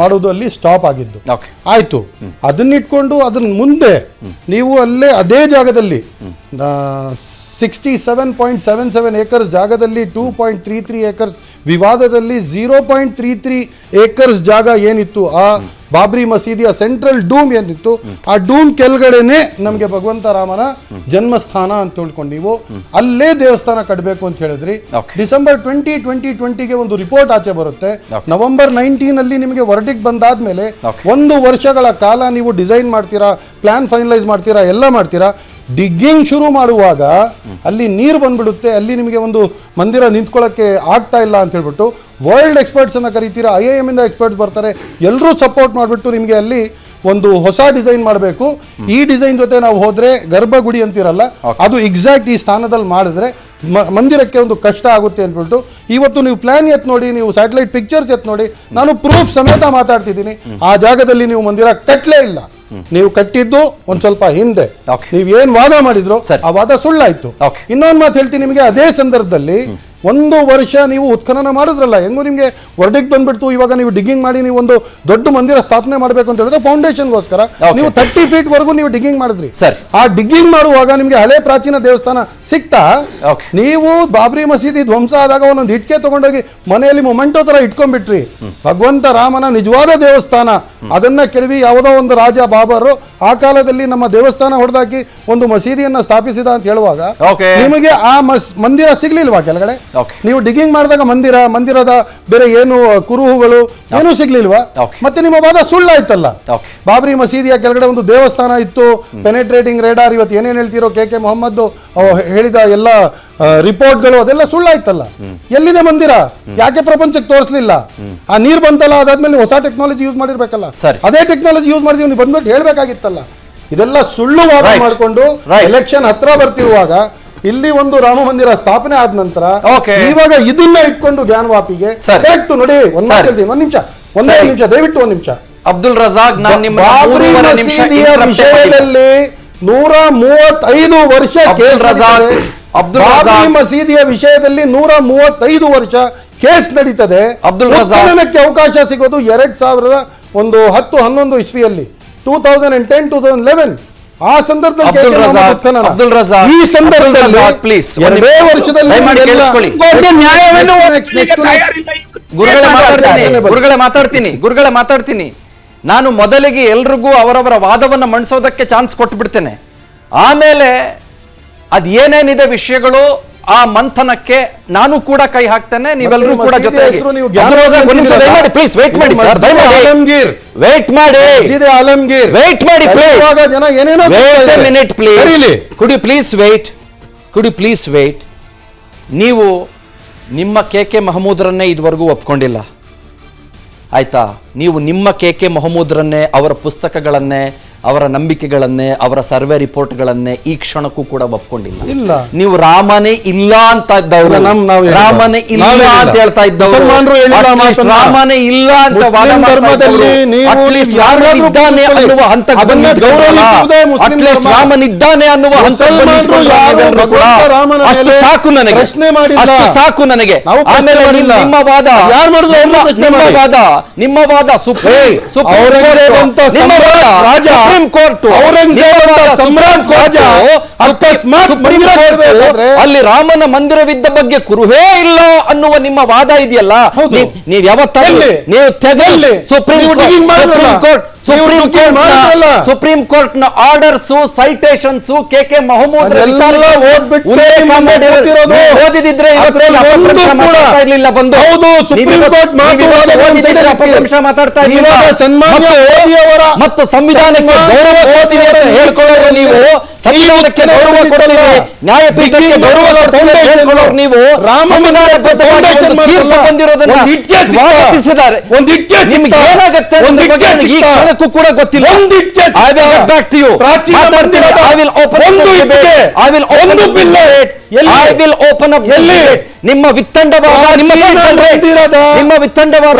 ಮಾಡೋದು ಅಲ್ಲಿ ಸ್ಟಾಪ್ ಆಗಿದ್ದು. ಆಯ್ತು, ಅದನ್ನಿಟ್ಕೊಂಡು ಅದನ್ನ ಮುಂದೆ ನೀವು ಅಲ್ಲೇ ಅದೇ ಜಾಗದಲ್ಲಿ 67.77 ಏಕರ್ಸ್ ಜಾಗದಲ್ಲಿ 2.33 ಏಕರ್ಸ್ ವಿವಾದದಲ್ಲಿ 0.33 ಏಕರ್ಸ್ ಜಾಗ ಏನಿತ್ತು, ಆ ಬಾಬ್ರಿ ಮಸೀದಿಯ ಸೆಂಟ್ರಲ್ ಡೂಮ್ ಏನಿತ್ತು, ಆ ಡೂಮ್ ಕೆಳಗಡೆನೆ ನಮಗೆ ಭಗವಂತ ರಾಮನ ಜನ್ಮಸ್ಥಾನ ಅಂತ ತಿಳ್ಕೊಂಡು ನೀವು ಅಲ್ಲೇ ದೇವಸ್ಥಾನ ಕಟ್ಟಬೇಕು ಅಂತ ಹೇಳಿದ್ರಿ. ಡಿಸೆಂಬರ್ 2020 ಒಂದು ರಿಪೋರ್ಟ್ ಆಚೆ ಬರುತ್ತೆ. ನವೆಂಬರ್ 19 ಅಲ್ಲಿ ನಿಮಗೆ ವರ್ಡಿಕ್ಟ್ ಬಂದಾದ್ಮೇಲೆ 1 ವರ್ಷಗಳ ಕಾಲ ನೀವು ಡಿಸೈನ್ ಮಾಡ್ತೀರಾ, ಪ್ಲಾನ್ ಫೈನಲೈಸ್ ಮಾಡ್ತೀರಾ, ಎಲ್ಲ ಮಾಡ್ತೀರಾ. ಡಿಗ್ಗಿಂಗ್ ಶುರು ಮಾಡುವಾಗ ಅಲ್ಲಿ ನೀರು ಬಂದ್ಬಿಡುತ್ತೆ, ಅಲ್ಲಿ ನಿಮಗೆ ಒಂದು ಮಂದಿರ ನಿಂತ್ಕೊಳ್ಳೋಕ್ಕೆ ಆಗ್ತಾ ಇಲ್ಲ ಅಂತ ಹೇಳ್ಬಿಟ್ಟು ವರ್ಲ್ಡ್ ಎಕ್ಸ್ಪರ್ಟ್ಸ್ ಅನ್ನ ಕರೀತೀರಾ, IIM ಇಂದ ಎಕ್ಸ್ಪರ್ಟ್ಸ್ ಬರ್ತಾರೆ, ಎಲ್ಲರೂ ಸಪೋರ್ಟ್ ಮಾಡಿಬಿಟ್ಟು ನಿಮಗೆ ಅಲ್ಲಿ ಒಂದು ಹೊಸ ಡಿಸೈನ್ ಮಾಡಬೇಕು. ಈ ಡಿಸೈನ್ ಜೊತೆ ನಾವು ಹೋದ್ರೆ ಗರ್ಭಗುಡಿ ಅಂತಿರಲ್ಲ, ಅದು ಎಕ್ಸಾಕ್ಟ್ ಈ ಸ್ಥಾನದಲ್ಲಿ ಮಾಡಿದ್ರೆ ಮಂದಿರಕ್ಕೆ ಒಂದು ಕಷ್ಟ ಆಗುತ್ತೆ ಅಂದ್ಬಿಟ್ಟು ಇವತ್ತು ನೀವು ಪ್ಲಾನ್ ಎತ್ ನೋಡಿ, ನೀವು ಸ್ಯಾಟಲೈಟ್ ಪಿಕ್ಚರ್ಸ್ ಎತ್ ನೋಡಿ, ನಾನು ಪ್ರೂಫ್ ಸಮೇತ ಮಾತಾಡ್ತಿದ್ದೀನಿ. ಆ ಜಾಗದಲ್ಲಿ ನೀವು ಮಂದಿರ ಕಟ್ಟಲೇ ಇಲ್ಲ. ನೀವು ಕಟ್ಟಿದ್ದು ಒಂದ್ ಸ್ವಲ್ಪ ಹಿಂದೆ. ನೀವ್ ಏನ್ ವಾದ ಮಾಡಿದ್ರು ಆ ವಾದ ಸುಳ್ಳಾಯ್ತು. ಇನ್ನೊಂದು ಮಾತು ಹೇಳ್ತೀನಿ ನಿಮಗೆ, ಅದೇ ಸಂದರ್ಭದಲ್ಲಿ 1 ವರ್ಷ ನೀವು ಉತ್ಖನನ ಮಾಡಿದ್ರಲ್ಲ, ಹೆಂಗೋ ನಿಮ್ಗೆ ವರ್ಡಿಕ್ಟ್ ಬಂದ್ಬಿಡ್ತು. ಇವಾಗ ನೀವು ಡಿಗ್ಗಿಂಗ್ ಮಾಡಿ ನೀವು ಒಂದು ದೊಡ್ಡ ಮಂದಿರ ಸ್ಥಾಪನೆ ಮಾಡಬೇಕು ಅಂತ ಹೇಳಿದ್ರೆ ಫೌಂಡೇಶನ್ಗೋಸ್ಕರ ನೀವು 30 ಫೀಟ್ ವರೆಗೂ ನೀವು ಡಿಗ್ಗಿಂಗ್ ಮಾಡಿದ್ರಿ. ಆ ಡಿಗ್ಗಿಂಗ್ ಮಾಡುವಾಗ ನಿಮ್ಗೆ ಹಳೆ ಪ್ರಾಚೀನ ದೇವಸ್ಥಾನ ಸಿಕ್ತಾ? ನೀವು ಬಾಬ್ರಿ ಮಸೀದಿ ಧ್ವಂಸ ಆದಾಗ ಒಂದೊಂದು ಇಟ್ಕೆ ತಗೊಂಡೋಗಿ ಮನೆಯಲ್ಲಿ ಮೊಮೆಂಟೋ ತರ ಇಟ್ಕೊಂಡ್ಬಿಟ್ರಿ. ಭಗವಂತ ರಾಮನ ನಿಜವಾದ ದೇವಸ್ಥಾನ ಅದನ್ನ ಕೆಡವಿ ಯಾವುದೋ ಒಂದು ರಾಜ ಬಾಬರು ಆ ಕಾಲದಲ್ಲಿ ನಮ್ಮ ದೇವಸ್ಥಾನ ಹೊಡೆದಾಕಿ ಒಂದು ಮಸೀದಿಯನ್ನ ಸ್ಥಾಪಿಸಿದ ಅಂತ ಹೇಳುವಾಗ ನಿಮಗೆ ಆ ಮಂದಿರ ಸಿಗ್ಲಿಲ್ವಾ ಕೆಳಗಡೆ? ನೀವು ಡಿಗ್ಗಿಂಗ್ ಮಾಡಿದಾಗ ಮಂದಿರದ ಬೇರೆ ಏನು ಕುರುಹುಗಳು ಏನೂ ಸಿಗ್ಲಿಲ್ವಾ? ಮತ್ತೆ ನಿಮ್ಮ ವಾದ ಸುಳ್ಳಾಯ್ತಲ್ಲ. ಬಾಬ್ರಿ ಮಸೀದಿಯ ಕೆಳಗಡೆ ಒಂದು ದೇವಸ್ಥಾನ ಇತ್ತು, ಪೆನೆಟ್ರೇಟಿಂಗ್ ರೇಡಾರ್, ಇವತ್ತು ಏನೇನು ಹೇಳ್ತಿರೋ ಕೆ ಮೊಹಮ್ಮದ್ ಹೇಳಿದ ಎಲ್ಲ ರಿಪೋರ್ಟ್ಗಳು ಅದೆಲ್ಲ ಸುಳ್ಳಾಯ್ತಲ್ಲ. ಎಲ್ಲಿದೆ ಮಂದಿರ? ಯಾಕೆ ಪ್ರಪಂಚಕ್ಕೆ ತೋರಿಸಲಿಲ್ಲ? ಆ ನೀರು ಬಂತಲ್ಲ, ಅದಾದ್ಮೇಲೆ ಹೊಸ ಟೆಕ್ನಾಲಜಿ ಯೂಸ್ ಮಾಡಿರ್ಬೇಕಲ್ಲ, ಅದೇ ಟೆಕ್ನಾಲಜಿ ಯೂಸ್ ಮಾಡಿದೀವಿ ನೀವು ಬಂದ್ಬಿಟ್ಟು ಹೇಳ್ಬೇಕಾಗಿತ್ತಲ್ಲ. ಇದೆಲ್ಲ ಸುಳ್ಳು ವಾದ ಮಾಡಿಕೊಂಡು ಎಲೆಕ್ಷನ್ ಹತ್ರ ಬರ್ತಿರುವಾಗ ಇಲ್ಲಿ ಒಂದು ರಾಮ ಮಂದಿರ ಸ್ಥಾಪನೆ ಆದ ನಂತರ ಇವಾಗ ಇದನ್ನ ಇಟ್ಕೊಂಡು ಜ್ಞಾನವಾಪಿಗೆ ಕರೆಕ್ಟ್ ನೋಡಿ. ಒಂದೇ ನಿಮಿಷ ದಯವಿಟ್ಟು ಒಂದು ನಿಮಿಷ. ಅಬ್ದುಲ್ ರಜಾಕ್, ವಿಷಯದಲ್ಲಿ 135 ವರ್ಷ ಬಾಬ್ರಿ ಮಸೀದಿಯ ವಿಷಯದಲ್ಲಿ 135 ವರ್ಷ ಕೇಸ್ ನಡೀತದೆ. ಉತ್ಖನನಕ್ಕೆ ಅವಕಾಶ ಸಿಗೋದು 2010-11 ಇಸ್ವಿಯಲ್ಲಿ, 2010-2011 ಆ ಸಂದರ್ಭದಲ್ಲಿ ಈ ಸಂದರ್ಭದಲ್ಲಿ ಎರಡೇ ವರ್ಷದಲ್ಲಿ ಗುರುಗಳೇ ಮಾತಾಡ್ತೀನಿ. ನಾನು ಮೊದಲಿಗೆ ಎಲ್ರಿಗೂ ಅವರವರ ವಾದವನ್ನ ಮಂಡಿಸೋದಕ್ಕೆ ಚಾನ್ಸ್ ಕೊಟ್ಬಿಡ್ತೇನೆ. ಆಮೇಲೆ ಅದ್ ಏನೇನಿದೆ ವಿಷಯಗಳು ಆ ಮಂಥನಕ್ಕೆ ನಾನು ಕೂಡ ಕೈ ಹಾಕ್ತೇನೆ, ನೀವೆಲ್ಲರೂ ಕೂಡ ಜೊತೆ ಪ್ಲೀಸ್ ವೆಯ್ಟ್ ಮಾಡಿ ಸರ್, ವೆಯ್ಟ್ ಮಾಡಿ ಕುಡ್ ಯು ಪ್ಲೀಸ್ ವೆಯ್ಟ್. ನೀವು ನಿಮ್ಮ ಕೆ ಮಹಮೂದ್ರನ್ನೇ ಇದುವರೆಗೂ ಒಪ್ಕೊಂಡಿಲ್ಲ, ಆಯ್ತಾ? ನೀವು ನಿಮ್ಮ ಕೆ ಮಹಮೂದ್ರನ್ನೇ, ಅವರ ಪುಸ್ತಕಗಳನ್ನೇ, ಅವರ ನಂಬಿಕೆಗಳನ್ನೇ, ಅವರ ಸರ್ವೆ ರಿಪೋರ್ಟ್ಗಳನ್ನೇ ಈ ಕ್ಷಣಕ್ಕೂ ಕೂಡ ಒಪ್ಕೊಂಡಿಲ್ಲ. ನೀವು ರಾಮನೇ ಇಲ್ಲ ಅಂತ ಇದ್ದವರು, ರಾಮನೇ ಇಲ್ಲ ಅಂತ ಹೇಳ್ತಾ ಇದ್ದವರು, ರಾಮನೇ ಇಲ್ಲ ಅಂತ ರಾಮನಿದ್ದಾನೆ ಅನ್ನುವ ಅಷ್ಟು ಸಾಕು ನನಗೆ. ಆಮೇಲೆ ನಿಮ್ಮ ವಾದ ಸುಪ್ರೀಂ ಕೋರ್ಟ್ ಅಲ್ಲಿ ರಾಮನ ಮಂದಿರವಿದ್ದ ಬಗ್ಗೆ ಕುರುಹೇ ಇಲ್ಲ ಅನ್ನುವ ನಿಮ್ಮ ವಾದ ಇದೆಯಲ್ಲ, ನೀವು ಯಾವತ್ತಾದ್ರೂ ನೀವು ತೆಗೆದು ಸುಪ್ರೀಂ ಕೋರ್ಟ್ ನ ಆರ್ಡರ್ಸ್, ಸೈಟೇಷನ್ಸ್, ಕೆ ಮಹಮೂದ್ ಓದಿದಿದ್ರೆ ಇರಲಿಲ್ಲ ಬಂದು ಮಾತಾಡ್ತಾ ಮತ್ತು ಸಂವಿಧಾನಕ್ಕೆ ಗೌರವ ಕೊಡ್ತೀವಿ ಅಂತ ಹೇಳ್ಕೊಳ್ಳೋರು ನೀವು, ಸಂವಿಧಾನಕ್ಕೆ ಗೌರವ ಕೊಡ್ತೀವಿ, ನ್ಯಾಯಪೀಠಕ್ಕೆ ಗೌರವ ಕೊಡ್ತೀವಿ ಹೇಳ್ಕೊಳ್ಳೋರು ನೀವು, ತೀರ್ಪು ಬಂದಿರೋದನ್ನ ಸ್ವಾಗತಿಸಿದ್ದಾರೆ. ನಿಮ್ಗೆ ಏನಾಗುತ್ತೆ ಈ ಕ್ಷಣಕ್ಕೂ ಕೂಡ ಗೊತ್ತಿಲ್ಲ. ನಿಮ್ಮ ವಿತ್ತಂಡವಾದ ನಿಮ್ಮ ವಿತ್ತಂಡವಾದ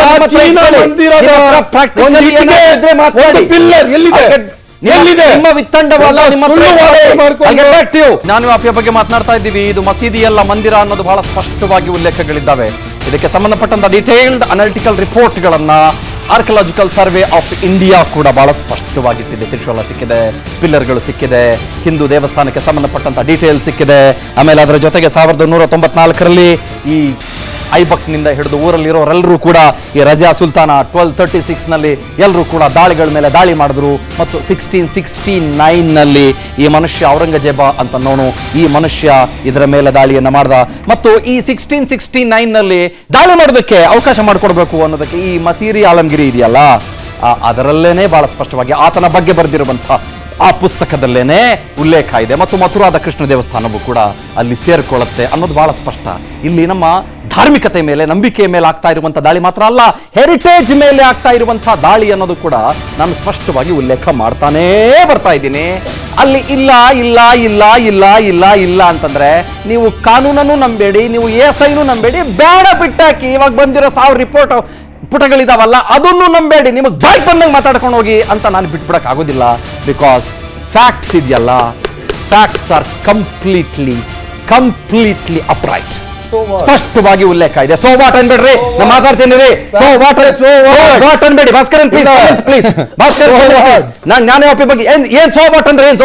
ಜ್ಞಾನವಾಪಿಯ ಬಗ್ಗೆ ಮಾತನಾಡ್ತಾ ಇದ್ದೀವಿ. ಇದು ಮಸೀದಿಯಲ್ಲ ಮಂದಿರ ಅನ್ನೋದು ಬಹಳ ಸ್ಪಷ್ಟವಾಗಿ ಉಲ್ಲೇಖಗಳಿದ್ದಾವೆ. ಇದಕ್ಕೆ ಸಂಬಂಧಪಟ್ಟಂತ ಡಿಟೇಲ್ಡ್ ಅನಾಲಿಟಿಕಲ್ ರಿಪೋರ್ಟ್ಗಳನ್ನ ಆರ್ಕಿಯಾಲಜಿಕಲ್ ಸರ್ವೆ ಆಫ್ ಇಂಡಿಯಾ ಕೂಡ ಬಹಳ ಸ್ಪಷ್ಟವಾಗಿಟ್ಟಿದೆ. ತ್ರಿಶೂಲ ಸಿಕ್ಕಿದೆ, ಪಿಲ್ಲರ್ಗಳು ಸಿಕ್ಕಿದೆ, ಹಿಂದೂ ದೇವಸ್ಥಾನಕ್ಕೆ ಸಂಬಂಧಪಟ್ಟಂತ ಡೀಟೇಲ್ ಸಿಕ್ಕಿದೆ. ಆಮೇಲೆ ಅದರ ಜೊತೆಗೆ 1194ರಲ್ಲಿ ಈ ಐಬಕ್ನಿಂದ ಹಿಡಿದು ಊರಲ್ಲಿರೋರೆಲ್ಲರೂ ಕೂಡ ಈ ರಜಾ ಸುಲ್ತಾನ 1236ನಲ್ಲಿ ಎಲ್ಲರೂ ಕೂಡ ದಾಳಿಗಳ ಮೇಲೆ ದಾಳಿ ಮಾಡಿದ್ರು. ಮತ್ತು 1669ನಲ್ಲಿ ಈ ಮನುಷ್ಯ ಔರಂಗಜೇಬ ಅಂತ ನೋನು ಈ ಮನುಷ್ಯ ಇದರ ಮೇಲೆ ದಾಳಿಯನ್ನು ಮಾಡ್ದ. ಮತ್ತು ಈ 1669ನಲ್ಲಿ ದಾಳಿ ಮಾಡೋದಕ್ಕೆ ಅವಕಾಶ ಮಾಡಿಕೊಡ್ಬೇಕು ಅನ್ನೋದಕ್ಕೆ ಈ ಮಸೀರಿ ಆಲಂಗಿರಿ ಇದೆಯಲ್ಲ, ಅದರಲ್ಲೇನೆ ಬಹಳ ಸ್ಪಷ್ಟವಾಗಿ ಆತನ ಬಗ್ಗೆ ಬರೆದಿರುವಂಥ ಆ ಪುಸ್ತಕದಲ್ಲೇನೆ ಉಲ್ಲೇಖ ಇದೆ ಮತ್ತು ಮಥುರಾದ ಕೃಷ್ಣ ದೇವಸ್ಥಾನವೂ ಕೂಡ ಅಲ್ಲಿ ಸೇರ್ಕೊಳ್ಳುತ್ತೆ ಅನ್ನೋದು ಬಹಳ ಸ್ಪಷ್ಟ. ಇಲ್ಲಿ ನಮ್ಮ ಧಾರ್ಮಿಕತೆ ಮೇಲೆ, ನಂಬಿಕೆಯ ಮೇಲೆ ಆಗ್ತಾ ಇರುವಂಥ ದಾಳಿ ಮಾತ್ರ ಅಲ್ಲ, ಹೆರಿಟೇಜ್ ಮೇಲೆ ಆಗ್ತಾ ಇರುವಂಥ ದಾಳಿ ಅನ್ನೋದು ಕೂಡ ನಾನು ಸ್ಪಷ್ಟವಾಗಿ ಉಲ್ಲೇಖ ಮಾಡ್ತಾನೇ ಬರ್ತಾ ಇದ್ದೀನಿ. ಅಲ್ಲಿ ಇಲ್ಲ ಇಲ್ಲ ಇಲ್ಲ ಇಲ್ಲ ಇಲ್ಲ ಇಲ್ಲ ಅಂತಂದ್ರೆ ನೀವು ಕಾನೂನನ್ನು ನಂಬೇಡಿ, ನೀವು ASIನೂ ನಂಬೇಡಿ, ಬೇಡ ಬಿಟ್ಟಾಕಿ. ಇವಾಗ ಬಂದಿರೋ 1000 ಪುಟಗಳಿದಾವಲ್ಲ ಅದನ್ನು ನಂಬೇಡಿ, ನಿಮಗೆ ಬಾಯ್ ಬಂದಂಗೆ ಮಾತಾಡ್ಕೊಂಡು ಹೋಗಿ ಅಂತ ನಾನು ಬಿಟ್ಬಿಡಕ್ ಆಗೋದಿಲ್ಲ. ಬಿಕಾಸ್ ಫ್ಯಾಕ್ಟ್ಸ್ ಇದೆಯಲ್ಲ, ಫ್ಯಾಕ್ಟ್ಸ್ ಆರ್ ಕಂಪ್ಲೀಟ್ಲಿ ಅಪ್ರೈಟ್. ಸ್ಪಷ್ಟವಾಗಿ ಉಲ್ಲೇಖ ಇದೆ. ಸೋ ವಾಟ್ ಅನ್ಬೇಡ್ರಿ, ನಾನು ಮಾತಾಡ್ತೀನಿ ರೀ. ಸೋ ವಾಟ್ ಅನ್ಬೇಡಿ ಭಾಸ್ಕರನ್, ಪ್ಲೀಸ್ ಭಾಸ್ಕರ್. ನಾನು ಜ್ಞಾನವ್ಯಾಪಿ ಬಗ್ಗೆ ಏನ್ ಸೋ ವಾಟ್ ಅಂದ್ರೆ ಏನ್?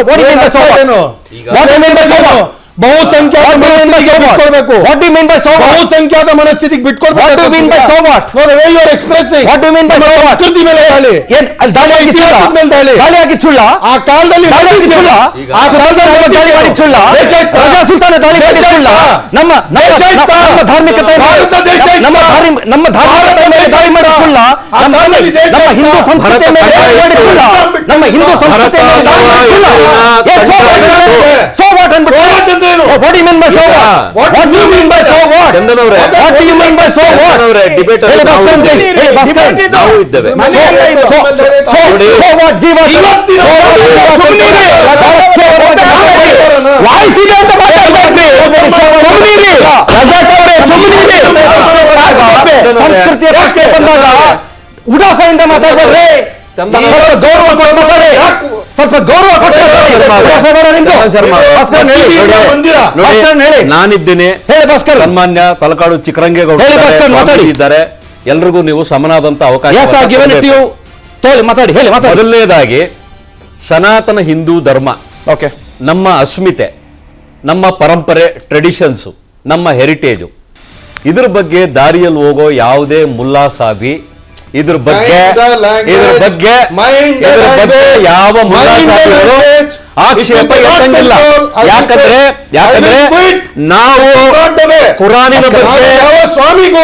ಬಹುಸಂಖ್ಯಾತ ಮನಸ್ಥಿತಿಗೆ ಬಿಟ್ಕೊಡ್ಬೇಕು. What do you mean by so what? ಬಹುಸಂಖ್ಯಾತ ಮನಸ್ಥಿತಿಗೆ ಬಿಟ್ಕೊಡ್ಬೇಕು. What do you mean by so what? No, the way you are expressing. What do you mean by so what? ಸಂಸ್ಕೃತಿ ಮೇಲೆ ದಾಳಿ. ಏನ್ ಅಲ್ಲಿ ದಾಳಿ ಆಗಿತ್ತು ಸುಳ್ಳ? ಆ ಕಾಲದಲ್ಲಿ ದಾಳಿ ಆಗಿತ್ತು ಸುಳ್ಳ? ಆ ಕಾಲದಲ್ಲಿ ದಾಳಿ ಮಾಡಿ ಸುಳ್ಳ? ರಾಜಾ ಸುಲ್ತಾನ ದಾಳಿ ಮಾಡಿ ಸುಳ್ಳ? ನಮ್ಮ ಧಾರ್ಮಿಕತೆ ನಮ್ಮ ಧಾರ್ಮಿಕತೆ ಮೇಲೆ ದಾಳಿ ಮಾಡಿ ಸುಳ್ಳ? ನಮ್ಮ ಹಿಂದೂ ಸಂಸ್ಕೃತಿ ಮೇಲೆ ದಾಳಿ ಮಾಡಿ ಸುಳ್ಳ? ನಮ್ಮ ಹಿಂದೂ ಸಂಸ್ಕೃತಿ ಮೇಲೆ ದಾಳಿ ಮಾಡಿ ಸುಳ್ಳ? So what ಅನ್ಬಿಟ್ಟು what do you mean by so what? What do you mean by so what? ಚಂದನವರೇ, What do you mean by so what? ಚಂದನವರೇ, ಡಿಬೇಟ್ ಹೇಳಿ ಭಾಸ್ಕರನ್ please. ಹೇಳಿ ಭಾಸ್ಕರನ್. ನಾವು ಇದ್ದೇವೆ. So what? Give us. ವಾಯಿಸಿದೆ ಅಂತ ಮಾತಾಡ್ಬೇಡ್ರಿ. ಸಂಸ್ಕೃತಿಯ ಬಗ್ಗೆ ಬಂದಾಗ ಉಡಾಫೆಯಿಂದ ಮಾತಾಡ್ಬೇಡ್ರಿ. ಸ್ವಲ್ಪ ಗೌರವ ನಾನಿದ್ದೇನೆ. ಹೇಳಿ ಭಾಸ್ಕರ್. ಸನ್ಮಾನ್ಯ ತಲಕಾಡು ಚಿಕ್ಕರಂಗೇಗೌಡ ಹೇಳಿ ಭಾಸ್ಕರ್, ಮಾತಾಡಿ. ಇದ್ದಾರೆ. ಎಲ್ರಿಗೂ ನೀವು ಸಮನಾದಂತ ಅವಕಾಶ. ಮಾತಾಡಿ, ಹೇಳಿ. ಮೊದಲನೇದಾಗಿ ಸನಾತನ ಹಿಂದೂ ಧರ್ಮ, ಓಕೆ, ನಮ್ಮ ಅಸ್ಮಿತೆ, ನಮ್ಮ ಪರಂಪರೆ, ಟ್ರೆಡಿಷನ್ಸು, ನಮ್ಮ ಹೆರಿಟೇಜು, ಇದ್ರ ಬಗ್ಗೆ ದಾರಿಯಲ್ಲಿ ಹೋಗೋ ಯಾವುದೇ ಮುಲ್ಲಾ ಸಾಬಿ ಇದ್ರ ಬಗ್ಗೆ ಯಾವ ಮುಲ್ಲಾ ಸಾಬಿಗಳು ಆಕ್ಷೇಪ ಎತ್ತಂಗಿಲ್ಲ. ಯಾಕಂದ್ರೆ ನಾವು ಕುರಾನಿನ ಬಗ್ಗೆ,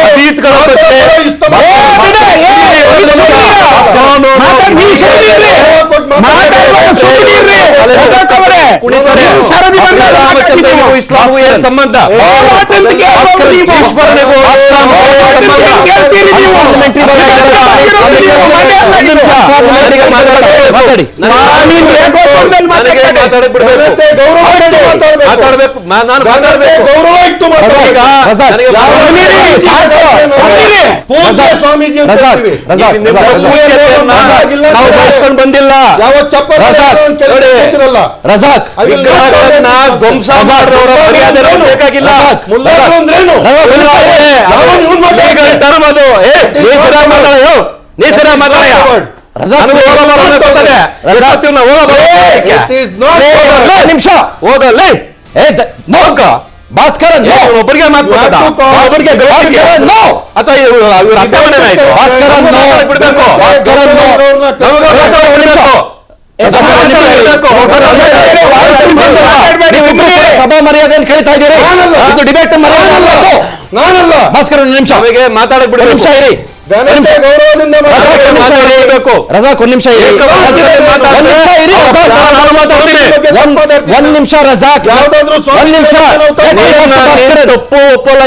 ಹದೀತ್ಗಳ ಬಗ್ಗೆ ಇಸ್ಲಾಮು ಏನ್ ಸಂಬಂಧ? ಈಶ್ವರನಿಗೂ ಮಾತಾಡ್ಬೇಕು. ನಾನು ಬಂದಿಲ್ಲ. ರಜಾಕ್ ಧ್ವಂಸ ಬೇಕಾಗಿಲ್ಲ. ಟರ್ಮ್ ಅದು. ನಿಮಿಷ ಹೋಗಲ್ಲ ಭಾಸ್ಕರ ಒಬ್ಬರಿಗೆ ಒಬ್ಬರಿಗೆ ಅಥವಾ ಇವ್ರ ಸಭಾ ಮರ್ಯಾದೆ ಅಂತ ಕೇಳ್ತಾ ಇದ್ದೀರಿ. ಇದು ಡಿಬೇಟ್ ಮರ್ಯಾದೆ ಅಲ್ಲ. ನಾನಲ್ಲ ಭಾಸ್ಕರ್, ಒಂದು ನಿಮಿಷ ಮಾತಾಡಕ್ ಬಿಡಿ. ನಿಮಿಷ ಇರಿ. ಗೌರವದಿಂದ ರಜಾಕ್, ಒಂದ್ ನಿಮಿಷ ಇರಿ. ಒಂದ್ ನಿಮಿಷ ರಜಾಕ್, ಒಂದ್ ನಿಮಿಷ. ತಪ್ಪು ಒಪ್ಪಲ್ಲ.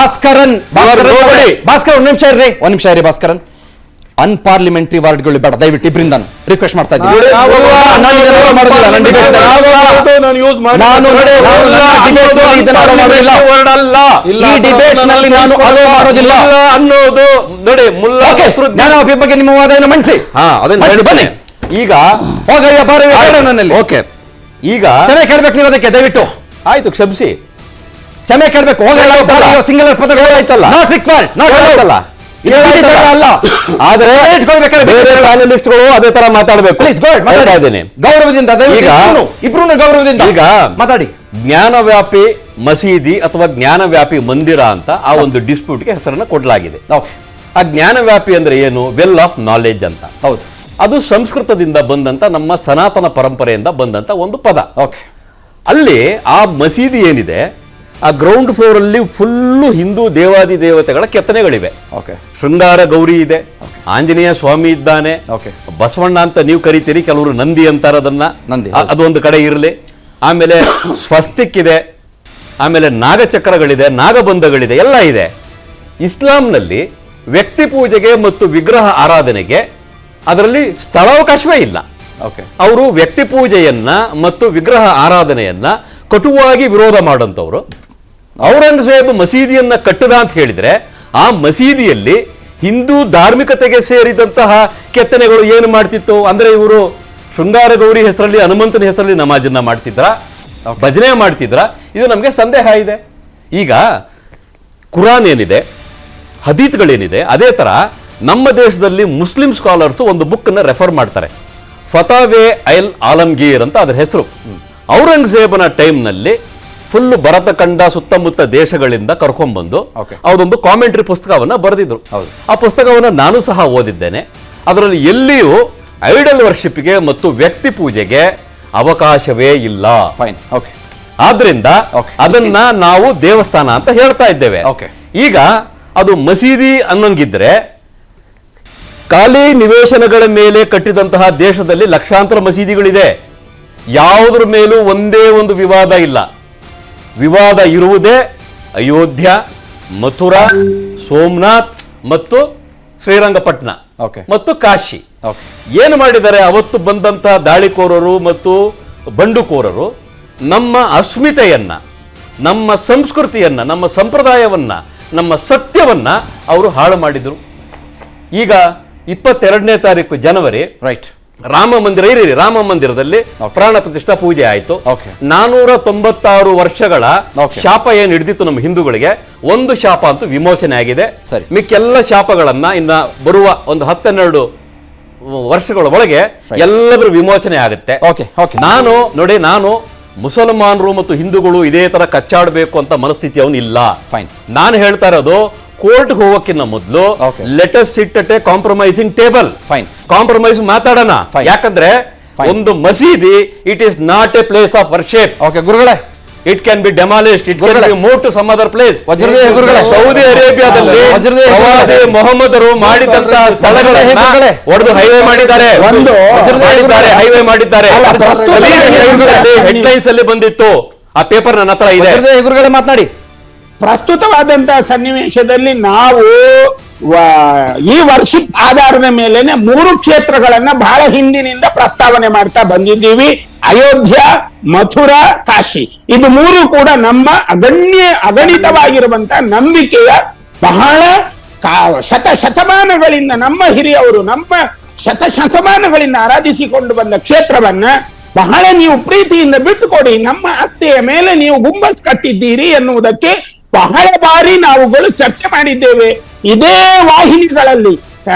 ಭಾಸ್ಕರನ್, ಒಂದ್ ನಿಮಿಷ ಇರ್ರಿ, ಭಾಸ್ಕರನ್. ಅನ್ಪಾರ್ಲಿಮೆಂಟರಿ ವರ್ಡ್ಗಳು ಬೇಡ ದಯವಿಟ್ಟು. ಇಬ್ಬರಿಂದ ರಿಕ್ವೆಸ್ಟ್ ಮಾಡ್ತಾ ಇದ್ದೀನಿ. ಅನ್ನೋದು ನೋಡಿ. ಜ್ಞಾನವ್ಯಾಪಿ ಬಗ್ಗೆ ನಿಮ್ಮ ವಾದವನ್ನು ಮಂಡಿಸಿ. ಬನ್ನಿ ಈಗ ನನ್ನಲ್ಲಿ. ಓಕೆ, ಈಗ ಕ್ಷಮೆ ಕೇಳ್ಬೇಕು ನೀವು ಅದಕ್ಕೆ ದಯವಿಟ್ಟು. ಆಯ್ತು, ಕ್ಷಮಿಸಿ. ಕ್ಷಮೆ ಕೇಳ್ಬೇಕು. ಸಿಂಗಲ್ ಪದಗಳು ಆಯ್ತಲ್ಲ, ನಾಟ್ ರಿಕ್ವೈರ್ಡ್, ನಾಟ್ ಆಯ್ತಲ್ಲ. ಅಲ್ಲ, ಆದ್ರೆ ಬೇರೆ ಪ್ಯಾನಲಿಸ್ಟ್ಗಳು ಅದೇ ತರ ಮಾತಾಡಬೇಕು. ಗೌರವದಿಂದ ಇಬ್ರು ಗೌರವದಿಂದ ಈಗ ಮಾತಾಡಿ. ಜ್ಞಾನವ್ಯಾಪಿ ಮಸೀದಿ ಅಥವಾ ಜ್ಞಾನವ್ಯಾಪಿ ಮಂದಿರ ಅಂತ ಆ ಒಂದು ಡಿಸ್ಪ್ಯೂಟ್ಗೆ ಹೆಸರನ್ನ ಕೊಡಲಾಗಿದೆ. ಆ ಜ್ಞಾನವ್ಯಾಪಿ ಅಂದ್ರೆ ಏನು? ವೆಲ್ ಆಫ್ ನಾಲೆಡ್ಜ್ ಅಂತ. ಹೌದು, ಅದು ಸಂಸ್ಕೃತದಿಂದ ಬಂದಂತ, ನಮ್ಮ ಸನಾತನ ಪರಂಪರೆಯಿಂದ ಬಂದಂತ ಒಂದು ಪದ. ಓಕೆ, ಅಲ್ಲಿ ಆ ಮಸೀದಿ ಏನಿದೆ ಆ ಗ್ರೌಂಡ್ ಫ್ಲೋರ್ ಅಲ್ಲಿ ಫುಲ್ಲು ಹಿಂದೂ ದೇವಾದಿ ದೇವತೆಗಳ ಕೆತ್ತನೆಗಳಿವೆ. ಓಕೆ. ಶೃಂಗಾರ ಗೌರಿ ಇದೆ, ಆಂಜನೇಯ ಸ್ವಾಮಿ ಇದ್ದಾನೆ, ಓಕೆ. ಬಸವಣ್ಣ ಅಂತ ನೀವು ಕರಿತೀರಿ, ಕೆಲವರು ನಂದಿ ಅಂತಾರೆ ಅದನ್ನ, ನಂದಿ, ಅದೊಂದು ಕಡೆ ಇರಲಿ. ಆಮೇಲೆ ಸ್ವಸ್ತಿಕ್ ಇದೆ, ಆಮೇಲೆ ನಾಗಚಕ್ರಗಳಿದೆ, ನಾಗಬಂಧಗಳಿದೆ, ಎಲ್ಲ ಇದೆ. ಇಸ್ಲಾಂನಲ್ಲಿ ವ್ಯಕ್ತಿ ಪೂಜೆಗೆ ಮತ್ತು ವಿಗ್ರಹ ಆರಾಧನೆಗೆ ಅದರಲ್ಲಿ ಸ್ಥಳಾವಕಾಶವೇ ಇಲ್ಲ. ಅವರು ವ್ಯಕ್ತಿ ಪೂಜೆಯನ್ನ ಮತ್ತು ವಿಗ್ರಹ ಆರಾಧನೆಯನ್ನ ಕಟುವಾಗಿ ವಿರೋಧ ಮಾಡಂತವ್ರು. ಔರಂಗಜೇಬ್ ಮಸೀದಿಯನ್ನ ಕಟ್ಟದ ಅಂತ ಹೇಳಿದ್ರೆ ಆ ಮಸೀದಿಯಲ್ಲಿ ಹಿಂದೂ ಧಾರ್ಮಿಕತೆಗೆ ಸೇರಿದಂತಹ ಕೆತ್ತನೆಗಳು ಏನು ಮಾಡ್ತಿತ್ತು ಅಂದ್ರೆ, ಇವರು ಶೃಂಗಾರ ಗೌರಿ ಹೆಸರಲ್ಲಿ, ಹನುಮಂತನ ಹೆಸರಲ್ಲಿ ನಮಾಜನ್ನ ಮಾಡ್ತಿದ್ರ, ಭಜನೆ ಮಾಡ್ತಿದ್ರ, ಇದು ನಮಗೆ ಸಂದೇಹ ಇದೆ. ಈಗ ಕುರಾನ್ ಏನಿದೆ, ಹದೀತ್ಗಳೇನಿದೆ, ಅದೇ ತರ ನಮ್ಮ ದೇಶದಲ್ಲಿ ಮುಸ್ಲಿಂ ಸ್ಕಾಲರ್ಸ್ ಒಂದು ಬುಕ್ ಅನ್ನ ರೆಫರ್ ಮಾಡ್ತಾರೆ, ಫತಾವೆ ಐಲ್ ಆಲಮ್ಗೀರ್ ಅಂತ ಅದರ ಹೆಸರು. ಔರಂಗಜೇಬನ ಟೈಮ್ನಲ್ಲಿ ಫುಲ್ ಭರತಖಂಡ ಸುತ್ತಮುತ್ತ ದೇಶಗಳಿಂದ ಕರ್ಕೊಂಡ್ಬಂದು ಅವರೊಂದು ಕಾಮೆಂಟ್ರಿ ಪುಸ್ತಕವನ್ನ ಬರೆದಿದ್ರು. ಆ ಪುಸ್ತಕವನ್ನು ನಾನು ಸಹ ಓದಿದ್ದೇನೆ. ಅದರಲ್ಲಿ ಎಲ್ಲಿಯೂ ಐಡಲ್ ವರ್ಷಿಪ್ಗೆ ಮತ್ತು ವ್ಯಕ್ತಿ ಪೂಜೆಗೆ ಅವಕಾಶವೇ ಇಲ್ಲ. ಆದ್ರಿಂದ ಅದನ್ನ ನಾವು ದೇವಸ್ಥಾನ ಅಂತ ಹೇಳ್ತಾ ಇದ್ದೇವೆ. ಈಗ ಅದು ಮಸೀದಿ ಅನ್ನೋಂಗಿದ್ರೆ ಖಾಲಿ ನಿವೇಶನಗಳ ಮೇಲೆ ಕಟ್ಟಿದಂತಹ ದೇಶದಲ್ಲಿ ಲಕ್ಷಾಂತರ ಮಸೀದಿಗಳಿದೆ. ಯಾವುದ್ರ ಮೇಲೂ ಒಂದೇ ಒಂದು ವಿವಾದ ಇಲ್ಲ. ವಿವಾದ ಇರುವುದೇ ಅಯೋಧ್ಯ, ಮಥುರಾ, ಸೋಮನಾಥ್ ಮತ್ತು ಶ್ರೀರಂಗಪಟ್ಟಣ ಮತ್ತು ಕಾಶಿ. ಏನು ಮಾಡಿದ್ದಾರೆ ಅವತ್ತು ಬಂದಂತಹ ದಾಳಿಕೋರರು ಮತ್ತು ಬಂಡುಕೋರರು? ನಮ್ಮ ಅಸ್ಮಿತೆಯನ್ನ, ನಮ್ಮ ಸಂಸ್ಕೃತಿಯನ್ನ, ನಮ್ಮ ಸಂಪ್ರದಾಯವನ್ನ, ನಮ್ಮ ಸತ್ಯವನ್ನ ಅವರು ಹಾಳು ಮಾಡಿದ್ರು. ಈಗ 22ನೇ ತಾರೀಕು ಜನವರಿ ರಾಮ ಮಂದಿರ ರಾಮ ಮಂದಿರದಲ್ಲಿ ಪ್ರಾಣ ಪ್ರತಿಷ್ಠಾ ಪೂಜೆ ಆಯಿತು. 496 ವರ್ಷಗಳ ಶಾಪ ಏನ್ ಹಿಡಿದಿತ್ತು ನಮ್ಮ ಹಿಂದೂಗಳಿಗೆ, ಒಂದು ಶಾಪ ಅಂತೂ ವಿಮೋಚನೆ ಆಗಿದೆ. ಮಿಕ್ಕೆಲ್ಲ ಶಾಪಗಳನ್ನ ಇನ್ನ ಬರುವ ಒಂದು 10-12 ವರ್ಷಗಳ ಒಳಗೆ ಎಲ್ಲದರ ವಿಮೋಚನೆ ಆಗುತ್ತೆ. ನಾನು ಮುಸಲ್ಮಾನರು ಮತ್ತು ಹಿಂದೂಗಳು ಇದೇ ತರ ಕಚ್ಚಾಡಬೇಕು ಅಂತ ಮನಸ್ಥಿತಿ ಅವನು ಇಲ್ಲ. ನಾನು ಹೇಳ್ತಾ ಇರೋದು, ಕೋರ್ಟ್ ಹೋಗೋಕ್ಕಿಂತ ಮೊದಲು let us sit at a compromising table. Compromise ಮಾತಾಡೋಣ. ಯಾಕಂದ್ರೆ ಒಂದು ಮಸೀದಿ it is not a place of worship. ಗುರುಗಳೇ, it can be demolished, it can be move to some other place. Saudi ಅರೇಬಿಯಾದಲ್ಲಿ ಮೊಹಮ್ಮದರು ಮಾಡಿದಂತಹ ಸ್ಥಳಗಳನ್ನ ಒಡೆದು ಹೈವೇ ಮಾಡಿದ್ದಾರೆ, ಹೈವೇ ಮಾಡಿದ್ದಾರೆ. ಹೆಡ್ಲೈನ್ಸ್ ಅಲ್ಲಿ ಬಂದಿತ್ತು, ಆ ಪೇಪರ್ ನನ್ನ ಹತ್ರ ಇದೆ. ಗುರುಗಳೇ ಮಾತನಾಡಿ. ಪ್ರಸ್ತುತವಾದಂತಹ ಸನ್ನಿವೇಶದಲ್ಲಿ ನಾವು ಈ ವರ್ಷಿಪ್ ಆಧಾರದ ಮೇಲೆನೆ 3 ಕ್ಷೇತ್ರಗಳನ್ನ ಬಹಳ ಹಿಂದಿನಿಂದ ಪ್ರಸ್ತಾವನೆ ಮಾಡ್ತಾ ಬಂದಿದ್ದೀವಿ. ಅಯೋಧ್ಯ, ಮಥುರಾ, ಕಾಶಿ. ಇದು 3 ಕೂಡ ನಮ್ಮ ಅಗಣಿತವಾಗಿರುವಂತಹ ನಂಬಿಕೆಯ ಬಹಳ ಶತಮಾನಗಳಿಂದ ನಮ್ಮ ಹಿರಿಯವರು ನಮ್ಮ ಶತಮಾನಗಳಿಂದ ಆರಾಧಿಸಿಕೊಂಡು ಬಂದ ಕ್ಷೇತ್ರವನ್ನ ಬಹಳ ನೀವು ಪ್ರೀತಿಯಿಂದ ಬಿಟ್ಟುಕೊಡಿ, ನಮ್ಮ ಆಸ್ತಿಯ ಮೇಲೆ ನೀವು ಗುಂಬಸ್ ಕಟ್ಟಿದ್ದೀರಿ ಎನ್ನುವುದಕ್ಕೆ ಬಹಳ ಬಾರಿ ನಾವುಗಳು ಚರ್ಚೆ ಮಾಡಿದ್ದೇವೆ. ಇದೇ ವಾಹಿನಿಗಳಲ್ಲಿ,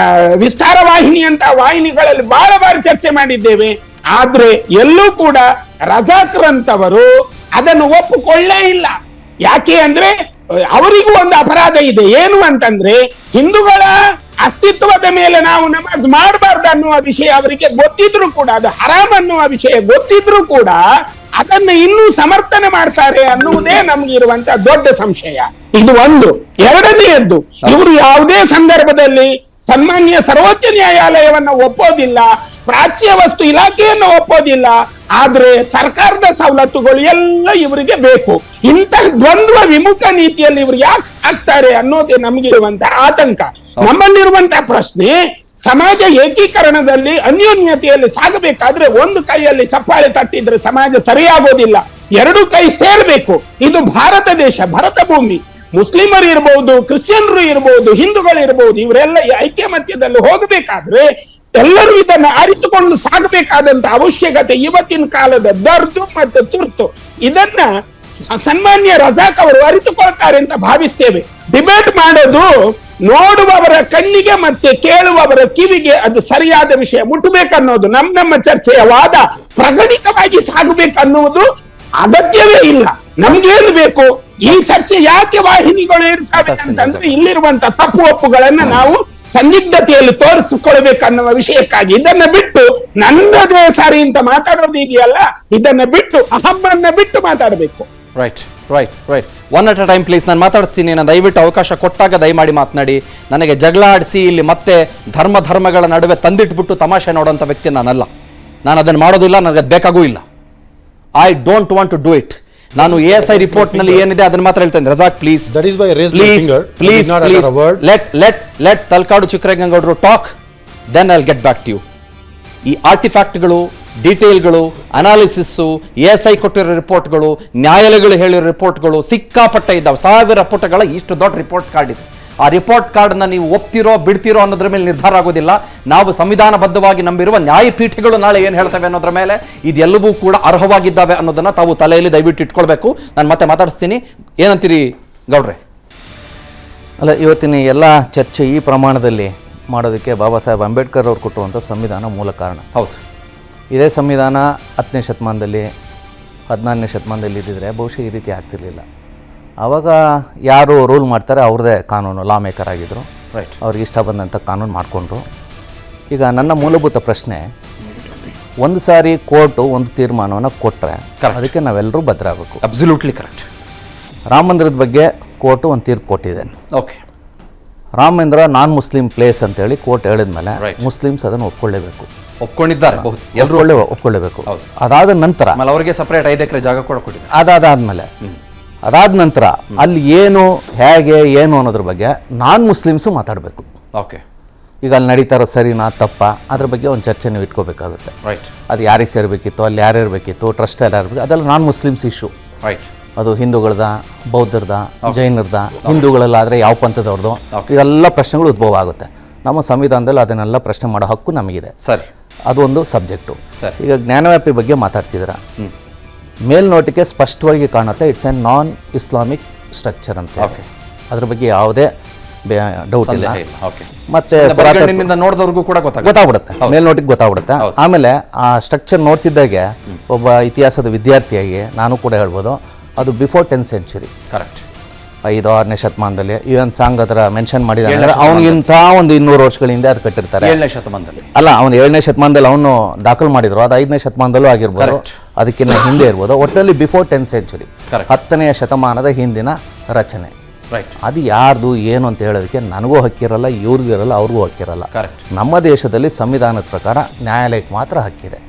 ವಿಸ್ತಾರ ವಾಹಿನಿ ಅಂತ ವಾಹಿನಿಗಳಲ್ಲಿ ಬಹಳ ಬಾರಿ ಚರ್ಚೆ ಮಾಡಿದ್ದೇವೆ. ಆದ್ರೆ ಎಲ್ಲೂ ಕೂಡ ರಜಾಕ್ರಂತವರು ಅದನ್ನು ಒಪ್ಪುಕೊಳ್ಳೇ ಇಲ್ಲ. ಯಾಕೆ ಅಂದ್ರೆ ಅವರಿಗೂ ಒಂದು ಅಪರಾಧ ಇದೆ. ಏನು ಅಂತಂದ್ರೆ, ಹಿಂದೂಗಳ ಅಸ್ತಿತ್ವದ ಮೇಲೆ ನಾವು ನಮಾಜ್ ಮಾಡಬಾರ್ದು ಅನ್ನುವ ವಿಷಯ ಅವರಿಗೆ ಗೊತ್ತಿದ್ರು ಕೂಡ, ಅದು ಹರಾಮ್ ಅನ್ನುವ ವಿಷಯ ಗೊತ್ತಿದ್ರು ಕೂಡ ಅದನ್ನು ಇನ್ನೂ ಸಮರ್ಥನೆ ಮಾಡ್ತಾರೆ ಅನ್ನುವುದೇ ನಮ್ಗೆ ಇರುವಂತಹ ದೊಡ್ಡ ಸಂಶಯ. ಇದು ಒಂದು. ಎರಡನೆಯದ್ದು, ಇವರು ಯಾವುದೇ ಸಂದರ್ಭದಲ್ಲಿ ಸನ್ಮಾನ್ಯ ಸರ್ವೋಚ್ಚ ನ್ಯಾಯಾಲಯವನ್ನ ಒಪ್ಪೋದಿಲ್ಲ, ಪ್ರಾಚ್ಯ ವಸ್ತು ಇಲಾಖೆಯನ್ನು ಒಪ್ಪೋದಿಲ್ಲ. ಆದ್ರೆ ಸರ್ಕಾರದ ಸವಲತ್ತುಗಳು ಎಲ್ಲ ಇವರಿಗೆ ಬೇಕು. ಇಂತಹ ದ್ವಂದ್ವ ವಿಮುಖ ನೀತಿಯಲ್ಲಿ ಇವರು ಯಾಕೆ ಸಾಕ್ತಾರೆ ಅನ್ನೋದೇ ನಮಗಿರುವಂತಹ ಆತಂಕ. ನಮ್ಮಲ್ಲಿರುವಂತಹ ಪ್ರಶ್ನೆ, ಸಮಾಜ ಏಕೀಕರಣದಲ್ಲಿ ಅನ್ಯೋನ್ಯತೆಯಲ್ಲಿ ಸಾಗಬೇಕಾದ್ರೆ ಒಂದು ಕೈಯಲ್ಲಿ ಚಪ್ಪಾಳೆ ತಟ್ಟಿದ್ರೆ ಸಮಾಜ ಸರಿಯಾಗೋದಿಲ್ಲ, 2 ಕೈ ಸೇರ್ಬೇಕು. ಇದು ಭಾರತ ದೇಶ, ಭರತ ಭೂಮಿ. ಮುಸ್ಲಿಮರು ಇರಬಹುದು, ಕ್ರಿಶ್ಚಿಯನ್ರು ಇರಬಹುದು, ಹಿಂದೂಗಳು ಇರಬಹುದು, ಇವರೆಲ್ಲ ಐಕ್ಯಮತ್ಯದಲ್ಲಿ ಹೋಗಬೇಕಾದ್ರೆ ಎಲ್ಲರೂ ಇದನ್ನ ಅರಿತುಕೊಂಡು ಸಾಗಬೇಕಾದಂತ ಅವಶ್ಯಕತೆ ಇವತ್ತಿನ ಕಾಲದ ದರ್ದು ಮತ್ತು ತುರ್ತು. ಇದನ್ನ ಸನ್ಮಾನ್ಯ ರಜಾಕ್ ಅವರು ಅರಿತುಕೊಳ್ತಾರೆ ಅಂತ ಭಾವಿಸ್ತೇವೆ. ಡಿಬೇಟ್ ಮಾಡೋದು ನೋಡುವವರ ಕಣ್ಣಿಗೆ ಮತ್ತೆ ಕೇಳುವವರ ಕಿವಿಗೆ ಅದು ಸರಿಯಾದ ವಿಷಯ ಮುಟ್ಟಬೇಕನ್ನೋದು ನಮ್ಮ ಚರ್ಚೆಯ ವಾದ. ಪ್ರಗಣಿತವಾಗಿ ಸಾಗಬೇಕನ್ನುವುದು ಅಗತ್ಯವೇ ಇಲ್ಲ. ನಮ್ಗೇನು ಬೇಕು, ಈ ಚರ್ಚೆ ಯಾಕೆ ವಾಹಿನಿಗಳು ಇರ್ತವೆ ಅಂತಂದ್ರೆ ಇಲ್ಲಿರುವಂತ ತಪ್ಪು ಒಪ್ಪುಗಳನ್ನ ನಾವು ಸಂದಿಗ್ಧತೆಯಲ್ಲಿ ತೋರಿಸಿಕೊಳ್ಬೇಕನ್ನುವ ವಿಷಯಕ್ಕಾಗಿ. ಇದನ್ನ ಬಿಟ್ಟು ನನ್ನದೇ ಸಾರಿ ಅಂತ ಮಾತಾಡೋದು ಇದೆಯಲ್ಲ, ಇದನ್ನ ಬಿಟ್ಟು ಅಹಮ್ಮನ್ನ ಬಿಟ್ಟು ಮಾತಾಡಬೇಕು. Right right right, one at a time please. ನಾನು ಮಾತಾಡಿಸ್ತೀನಿ, ನಾನು ದಯವಿಟ್ಟು ಅವಕಾಶ ಕೊಟ್ಟಾಗ ದಯಮಾಡಿ ಮಾತನಾಡಿ. ನನಗೆ ಜಗಳ ಆಡಿಸಿ ಇಲ್ಲಿ ಮತ್ತೆ ಧರ್ಮಗಳ ನಡುವೆ ತಂದಿಟ್ಬಿಟ್ಟು ತಮಾಷೆ ನೋಡೋಂಥ ವ್ಯಕ್ತಿ ನಾನಲ್ಲ. ನಾನು ಅದನ್ನು ಮಾಡೋದಿಲ್ಲ, ನನಗೆ ಅದು ಬೇಕಾಗೂ ಇಲ್ಲ. I don't want to do it. ನಾನು ASI ರಿಪೋರ್ಟ್ ನಲ್ಲಿ ಏನಿದೆ ಅದನ್ನ ಮಾತ್ರ ಹೇಳ್ತೇನೆ. ರಜಾಕ್ ಪ್ಲೀಸ್ ಲೆಟ್ ತಲಕಾಡು ಚಿಕ್ಕರಂಗೇಗೌಡರು talk, then I will get back to you. ಈ ಆರ್ಟಿಫ್ಯಾಕ್ಟ್ಗಳು, ಡೀಟೇಲ್ಗಳು, ಅನಾಲಿಸಿಸ್ಸು, ASI ಕೊಟ್ಟಿರೋ ರಿಪೋರ್ಟ್ಗಳು, ನ್ಯಾಯಾಲಯಗಳು ಹೇಳಿರೋ ರಿಪೋರ್ಟ್ಗಳು ಸಿಕ್ಕಾಪಟ್ಟೆ ಇದ್ದಾವೆ. 1000 ಪುಟಗಳ ಇಷ್ಟು ದೊಡ್ಡ ರಿಪೋರ್ಟ್ ಕಾರ್ಡ್ ಇದೆ. ಆ ರಿಪೋರ್ಟ್ ಕಾರ್ಡ್ನ ನೀವು ಒಪ್ತಿರೋ ಬಿಡ್ತಿರೋ ಅನ್ನೋದ್ರ ಮೇಲೆ ನಿರ್ಧಾರ ಆಗೋದಿಲ್ಲ. ನಾವು ಸಂವಿಧಾನಬದ್ಧವಾಗಿ ನಂಬಿರುವ ನ್ಯಾಯಪೀಠಗಳು ನಾಳೆ ಏನು ಹೇಳ್ತವೆ ಅನ್ನೋದ್ರ ಮೇಲೆ ಇದೆಲ್ಲವೂ ಕೂಡ ಅರ್ಹವಾಗಿದ್ದಾವೆ ಅನ್ನೋದನ್ನ ತಾವು ತಲೆಯಲ್ಲಿ ದಯವಿಟ್ಟು ಇಟ್ಕೊಳ್ಬೇಕು. ನಾನು ಮತ್ತೆ ಮಾತಾಡಿಸ್ತೀನಿ. ಏನಂತೀರಿ ಗೌಡ್ರೆ? ಅಲ್ಲ, ಇವತ್ತಿನ ಎಲ್ಲ ಚರ್ಚೆ ಈ ಪ್ರಮಾಣದಲ್ಲಿ ಮಾಡೋದಕ್ಕೆ ಬಾಬಾ ಸಾಹೇಬ್ ಅಂಬೇಡ್ಕರ್ ಅವರು ಕೊಟ್ಟುವಂಥ ಸಂವಿಧಾನ ಮೂಲ ಕಾರಣ. ಹೌದು. ಇದೇ ಸಂವಿಧಾನ 10ನೇ ಶತಮಾನದಲ್ಲಿ 14ನೇ ಶತಮಾನದಲ್ಲಿ ಇದ್ದಿದ್ರೆ ಬಹುಶಃ ಈ ರೀತಿ ಆಗ್ತಿರ್ಲಿಲ್ಲ. ಆವಾಗ ಯಾರು ರೂಲ್ ಮಾಡ್ತಾರೆ ಅವ್ರದ್ದೇ ಕಾನೂನು, ಲಾ ಮೇಕರ್ ಆಗಿದ್ದರು. ರೈಟ್. ಅವ್ರಿಗೆ ಇಷ್ಟ ಬಂದಂಥ ಕಾನೂನು ಮಾಡಿಕೊಂಡ್ರು. ಈಗ ನನ್ನ ಮೂಲಭೂತ ಪ್ರಶ್ನೆ, ಒಂದು ಸಾರಿ ಕೋರ್ಟು ಒಂದು ತೀರ್ಮಾನವನ್ನು ಕೊಟ್ಟರೆ ಅದಕ್ಕೆ ನಾವೆಲ್ಲರೂ ಬದ್ಧರಾಗಬೇಕು. Absolutely correct. ರಾಮ ಮಂದಿರದ ಬಗ್ಗೆ ಕೋರ್ಟು ಒಂದು ತೀರ್ಪು ಕೊಟ್ಟಿದೆ. ಓಕೆ. ರಾಮ ಮಂದಿರ ನಾನ್ ಮುಸ್ಲಿಂ ಪ್ಲೇಸ್ ಅಂತೇಳಿ ಕೋರ್ಟ್ ಹೇಳಿದ್ಮೇಲೆ ಮುಸ್ಲಿಮ್ಸ್ ಅದನ್ನು ಒಪ್ಕೊಳ್ಳೇಬೇಕು. ಒಪ್ಕೊಂಡಿದ್ದಾರೆ, ಒಪ್ಕೊಳ್ಳೇಬೇಕು. ಅದಾದ ನಂತರ ಅವರಿಗೆ ಸಪರೇಟ್ 5 ಎಕರೆ ಜಾಗ ಕೊಟ್ಟಿದ್ದಾರೆ. ಅದಾದ ನಂತರ ಅಲ್ಲಿ ಏನು, ಹೇಗೆ, ಏನು ಅನ್ನೋದ್ರ ಬಗ್ಗೆ ನಾನ್ ಮುಸ್ಲಿಮ್ಸು ಮಾತಾಡಬೇಕು. ಓಕೆ. ಈಗ ಅಲ್ಲಿ ನಡೀತಾ ಇರೋ ಸರಿನಾ ತಪ್ಪ ಅದ್ರ ಬಗ್ಗೆ ಒಂದು ಚರ್ಚೆ ನೀವು ಇಟ್ಕೋಬೇಕಾಗುತ್ತೆ. ರೈಟ್. ಅದು ಯಾರಿಗೆ ಸೇರಬೇಕಿತ್ತು, ಅಲ್ಲಿ ಯಾರು ಇರಬೇಕಿತ್ತು, ಟ್ರಸ್ಟ್ ಎಲ್ಲ ಇರಬೇಕು, ಅದೆಲ್ಲ ನಾನ್ ಮುಸ್ಲಿಮ್ಸ್ ಇಶ್ಯೂ. ರೈಟ್. ಅದು ಹಿಂದೂಗಳದ, ಬೌದ್ಧರದ, ಜೈನರದ, ಹಿಂದೂಗಳಲ್ಲಾದರೆ ಯಾವ ಪಂಥದವ್ರದ್ದು, ಇದೆಲ್ಲ ಪ್ರಶ್ನೆಗಳು ಉದ್ಭವ ಆಗುತ್ತೆ. ನಮ್ಮ ಸಂವಿಧಾನದಲ್ಲಿ ಅದನ್ನೆಲ್ಲ ಪ್ರಶ್ನೆ ಮಾಡೋ ಹಕ್ಕು ನಮಗಿದೆ. ಸರಿ. ಅದು ಒಂದು ಸಬ್ಜೆಕ್ಟು. ಸರಿ. ಈಗ ಜ್ಞಾನವ್ಯಾಪಿ ಬಗ್ಗೆ ಮಾತಾಡ್ತಿದ್ದೀರಾ. ಮೇಲ್ನೋಟಿಗೆ ಸ್ಪಷ್ಟವಾಗಿ ಕಾಣುತ್ತೆ it's A non Islamic structure ಅಂತ. ಅದ್ರ ಬಗ್ಗೆ ಯಾವುದೇ ಡೌಟ್ ಇಲ್ಲ. ಮತ್ತೆ ನೋಡಿದವ್ರಿಗೂ ಕೂಡ ಗೊತ್ತಾಗ್ಬಿಡುತ್ತೆ, ಮೇಲ್ನೋಟಿಗೆ ಗೊತ್ತಾಗ್ಬಿಡುತ್ತೆ. ಆಮೇಲೆ ಆ ಸ್ಟ್ರಕ್ಚರ್ ನೋಡ್ತಿದ್ದಾಗೆ ಒಬ್ಬ ಇತಿಹಾಸದ ವಿದ್ಯಾರ್ಥಿಯಾಗಿ ನಾನು ಕೂಡ ಹೇಳ್ಬೋದು, ಅದು ಬಿಫೋರ್ 10th century. ಕರೆಕ್ಟ್. 5-6ನೇ ಶತಮಾನದಲ್ಲಿ UN ಸಾಂಗ್ ಅದರ ಮೆನ್ಷನ್ ಮಾಡಿದ ಅವನಿಗಿಂತ ಒಂದು 200 ವರ್ಷಗಳ ಹಿಂದೆ ಅದು ಕಟ್ಟಿರ್ತಾರೆ. 7ನೇ ಶತಮಾನದಲ್ಲಿ ಅಲ್ಲ, ಅವನು 7ನೇ ಶತಮಾನದಲ್ಲಿ ಅವನು ದಾಖಲು ಮಾಡಿದ್ರು. ಅದು 5ನೇ ಶತಮಾನದಲ್ಲೂ ಆಗಿರ್ಬೋದು, ಅದಕ್ಕಿಂತ ಹಿಂದೆ ಇರ್ಬೋದು. ಒಟ್ಟಲ್ಲಿ ಬಿಫೋರ್ 10th century, 10ನೇ ಶತಮಾನದ ಹಿಂದಿನ ರಚನೆ. ಅದು ಯಾರ್ದು ಏನು ಅಂತ ಹೇಳೋದಕ್ಕೆ ನನಗೂ ಹಕ್ಕಿರಲ್ಲ, ಇವ್ರಿಗೂ ಇರಲ್ಲ, ಅವ್ರಿಗೂ ಹಕ್ಕಿರಲ್ಲ. ನಮ್ಮ ದೇಶದಲ್ಲಿ ಸಂವಿಧಾನದ ಪ್ರಕಾರ ನ್ಯಾಯಾಲಯಕ್ಕೆ ಮಾತ್ರ ಹಕ್ಕಿದೆ.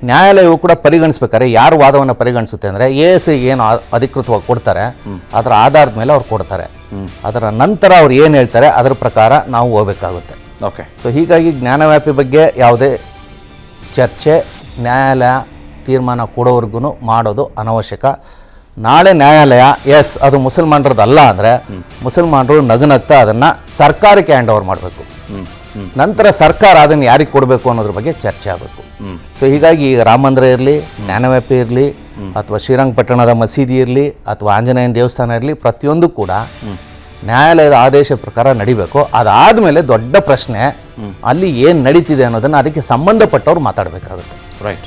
ನ್ಯಾಯಾಲಯವು ಕೂಡ ಪರಿಗಣಿಸ್ಬೇಕಾದ್ರೆ ಯಾರು ವಾದವನ್ನು ಪರಿಗಣಿಸುತ್ತೆ ಅಂದರೆ ASI ಏನು ಅಧಿಕೃತವಾಗಿ ಕೊಡ್ತಾರೆ ಅದರ ಆಧಾರದ ಮೇಲೆ ಅವ್ರು ಕೊಡ್ತಾರೆ. ಅದರ ನಂತರ ಅವ್ರು ಏನು ಹೇಳ್ತಾರೆ ಅದರ ಪ್ರಕಾರ ನಾವು ಹೋಗ್ಬೇಕಾಗುತ್ತೆ. ಓಕೆ. ಸೊ ಹೀಗಾಗಿ ಜ್ಞಾನವ್ಯಾಪಿ ಬಗ್ಗೆ ಯಾವುದೇ ಚರ್ಚೆ ನ್ಯಾಯಾಲಯ ತೀರ್ಮಾನ ಕೊಡೋವರೆಗೂ ಮಾಡೋದು ಅನವಶ್ಯಕ. ನಾಳೆ ನ್ಯಾಯಾಲಯ ಎಸ್ ಅದು ಮುಸಲ್ಮಾನರದಲ್ಲ ಅಂದರೆ ಮುಸಲ್ಮಾನರು ನಗುನಗ್ತಾ ಅದನ್ನು ಸರ್ಕಾರಕ್ಕೆ ಹ್ಯಾಂಡ್ ಓವರ್ ಮಾಡಬೇಕು. ನಂತರ ಸರ್ಕಾರ ಅದನ್ನು ಯಾರಿಗೆ ಕೊಡಬೇಕು ಅನ್ನೋದ್ರ ಬಗ್ಗೆ ಚರ್ಚೆ ಆಗಬೇಕು. ಸೊ ಹೀಗಾಗಿ ಈಗ ರಾಮ ಮಂದಿರ ಇರಲಿ, ಜ್ಞಾನವ್ಯಾಪಿ ಇರಲಿ, ಅಥವಾ ಶ್ರೀರಂಗಪಟ್ಟಣದ ಮಸೀದಿ ಇರಲಿ, ಅಥವಾ ಆಂಜನೇಯನ ದೇವಸ್ಥಾನ ಇರಲಿ, ಪ್ರತಿಯೊಂದು ಕೂಡ ನ್ಯಾಯಾಲಯದ ಆದೇಶ ಪ್ರಕಾರ ನಡಿಬೇಕು. ಅದಾದಮೇಲೆ ದೊಡ್ಡ ಪ್ರಶ್ನೆ ಅಲ್ಲಿ ಏನು ನಡೀತಿದೆ ಅನ್ನೋದನ್ನು ಅದಕ್ಕೆ ಸಂಬಂಧಪಟ್ಟವ್ರು ಮಾತಾಡಬೇಕಾಗುತ್ತೆ. Right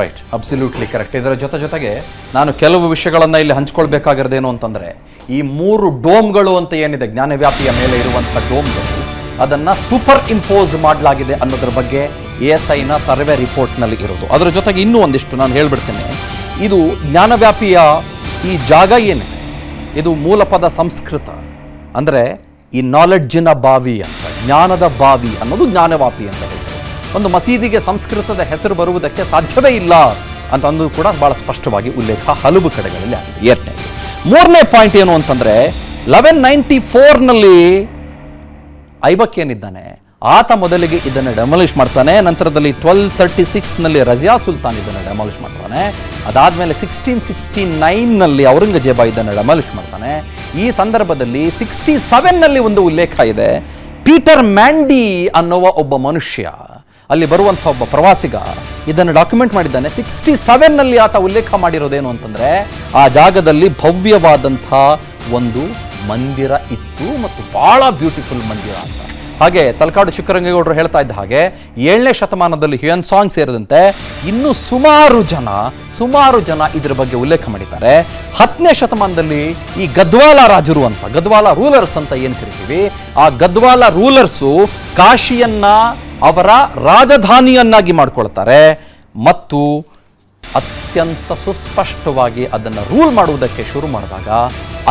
right, absolutely correct. ಇದರ ಜೊತೆಗೆ ನಾನು ಕೆಲವು ವಿಷಯಗಳನ್ನು ಇಲ್ಲಿ ಹಂಚ್ಕೊಳ್ಬೇಕಾಗಿರೋದೇನು ಅಂತಂದರೆ, ಈ 3 ಡೋಮ್ಗಳು ಅಂತ ಏನಿದೆ ಜ್ಞಾನವ್ಯಾಪಿಯ ಮೇಲೆ ಇರುವಂಥ ಡೋಮ್ಗಳು, ಅದನ್ನು ಸೂಪರ್ ಇಂಪೋಸ್ ಮಾಡಲಾಗಿದೆ ಅನ್ನೋದ್ರ ಬಗ್ಗೆ ASIನ ಸರ್ವೆ ರಿಪೋರ್ಟ್ನಲ್ಲಿ ಇರೋದು. ಅದರ ಜೊತೆಗೆ ಇನ್ನೂ ಒಂದಿಷ್ಟು ನಾನು ಹೇಳ್ಬಿಡ್ತೇನೆ. ಇದು ಜ್ಞಾನವ್ಯಾಪಿಯ ಈ ಜಾಗ ಏನಿದೆ ಇದು ಮೂಲ ಪದ ಸಂಸ್ಕೃತ, ಅಂದರೆ ಈ ನಾಲೆಡ್ಜಿನ ಬಾವಿ ಅಂತ, ಜ್ಞಾನದ ಬಾವಿ ಅನ್ನೋದು ಜ್ಞಾನವ್ಯಾಪಿ ಅಂತ ಹೆಸರು. ಒಂದು ಮಸೀದಿಗೆ ಸಂಸ್ಕೃತದ ಹೆಸರು ಬರುವುದಕ್ಕೆ ಸಾಧ್ಯವೇ ಇಲ್ಲ ಅಂತ ಅಂದು ಕೂಡ ಬಹಳ ಸ್ಪಷ್ಟವಾಗಿ ಉಲ್ಲೇಖ ಹಲವು ಕಡೆಗಳಲ್ಲಿ ಆಗಿದೆ. 2ನೇ 3ನೇ ಪಾಯಿಂಟ್ ಏನು ಅಂತಂದರೆ, 1194ನಲ್ಲಿ ಐಬಕ್ ಏನಿದ್ದಾನೆ ಆತ ಮೊದಲಿಗೆ ಇದನ್ನು ಡೆಮಾಲಿಷ್ ಮಾಡ್ತಾನೆ. ನಂತರದಲ್ಲಿ 1236ನಲ್ಲಿ ರಜಿಯಾ ಸುಲ್ತಾನ್ ಇದನ್ನು ಡೆಮಾಲಿಷ್ ಮಾಡ್ತಾನೆ. ಅದಾದಮೇಲೆ 1669ನಲ್ಲಿ ಔರಂಗಜೇಬ ಇದನ್ನು ಡೆಮಾಲಿಷ್ ಮಾಡ್ತಾನೆ. ಈ ಸಂದರ್ಭದಲ್ಲಿ 67ನಲ್ಲಿ ಒಂದು ಉಲ್ಲೇಖ ಇದೆ. ಪೀಟರ್ ಮ್ಯಾಂಡಿ ಅನ್ನುವ ಒಬ್ಬ ಮನುಷ್ಯ, ಅಲ್ಲಿ ಬರುವಂಥ ಒಬ್ಬ ಪ್ರವಾಸಿಗ ಇದನ್ನು ಡಾಕ್ಯುಮೆಂಟ್ ಮಾಡಿದ್ದಾನೆ. 67ನಲ್ಲಿ ಆತ ಉಲ್ಲೇಖ ಮಾಡಿರೋದೇನು ಅಂತಂದರೆ, ಆ ಜಾಗದಲ್ಲಿ ಭವ್ಯವಾದಂಥ ಒಂದು ಮಂದಿರ ಇತ್ತು ಮತ್ತು ಭಾಳ ಬ್ಯೂಟಿಫುಲ್ ಮಂದಿರ ಅಂತ. ಹಾಗೆ ತಲಕಾಡು ಚಿಕ್ಕರಂಗೇಗೌಡರು ಹೇಳ್ತಾ ಇದ್ದ ಹಾಗೆ 7ನೇ ಶತಮಾನದಲ್ಲಿ ಹ್ಯುಯನ್ ಸಾಂಗ್ ಸೇರಿದಂತೆ ಇನ್ನೂ ಸುಮಾರು ಜನ ಇದ್ರ ಬಗ್ಗೆ ಉಲ್ಲೇಖ ಮಾಡಿದ್ದಾರೆ. 10ನೇ ಶತಮಾನದಲ್ಲಿ ಈ ಗದ್ವಾಲ ರಾಜರು ಅಂತ, ಗದ್ವಾಲ ರೂಲರ್ಸ್ ಅಂತ ಏನು ಕರಿತೀವಿ, ಆ ಗದ್ವಾಲ ರೂಲರ್ಸು ಕಾಶಿಯನ್ನ ಅವರ ರಾಜಧಾನಿಯನ್ನಾಗಿ ಮಾಡ್ಕೊಳ್ತಾರೆ ಮತ್ತು ಅತ್ಯಂತ ಸುಸ್ಪಷ್ಟವಾಗಿ ಅದನ್ನು ರೂಲ್ ಮಾಡುವುದಕ್ಕೆ ಶುರು ಮಾಡಿದಾಗ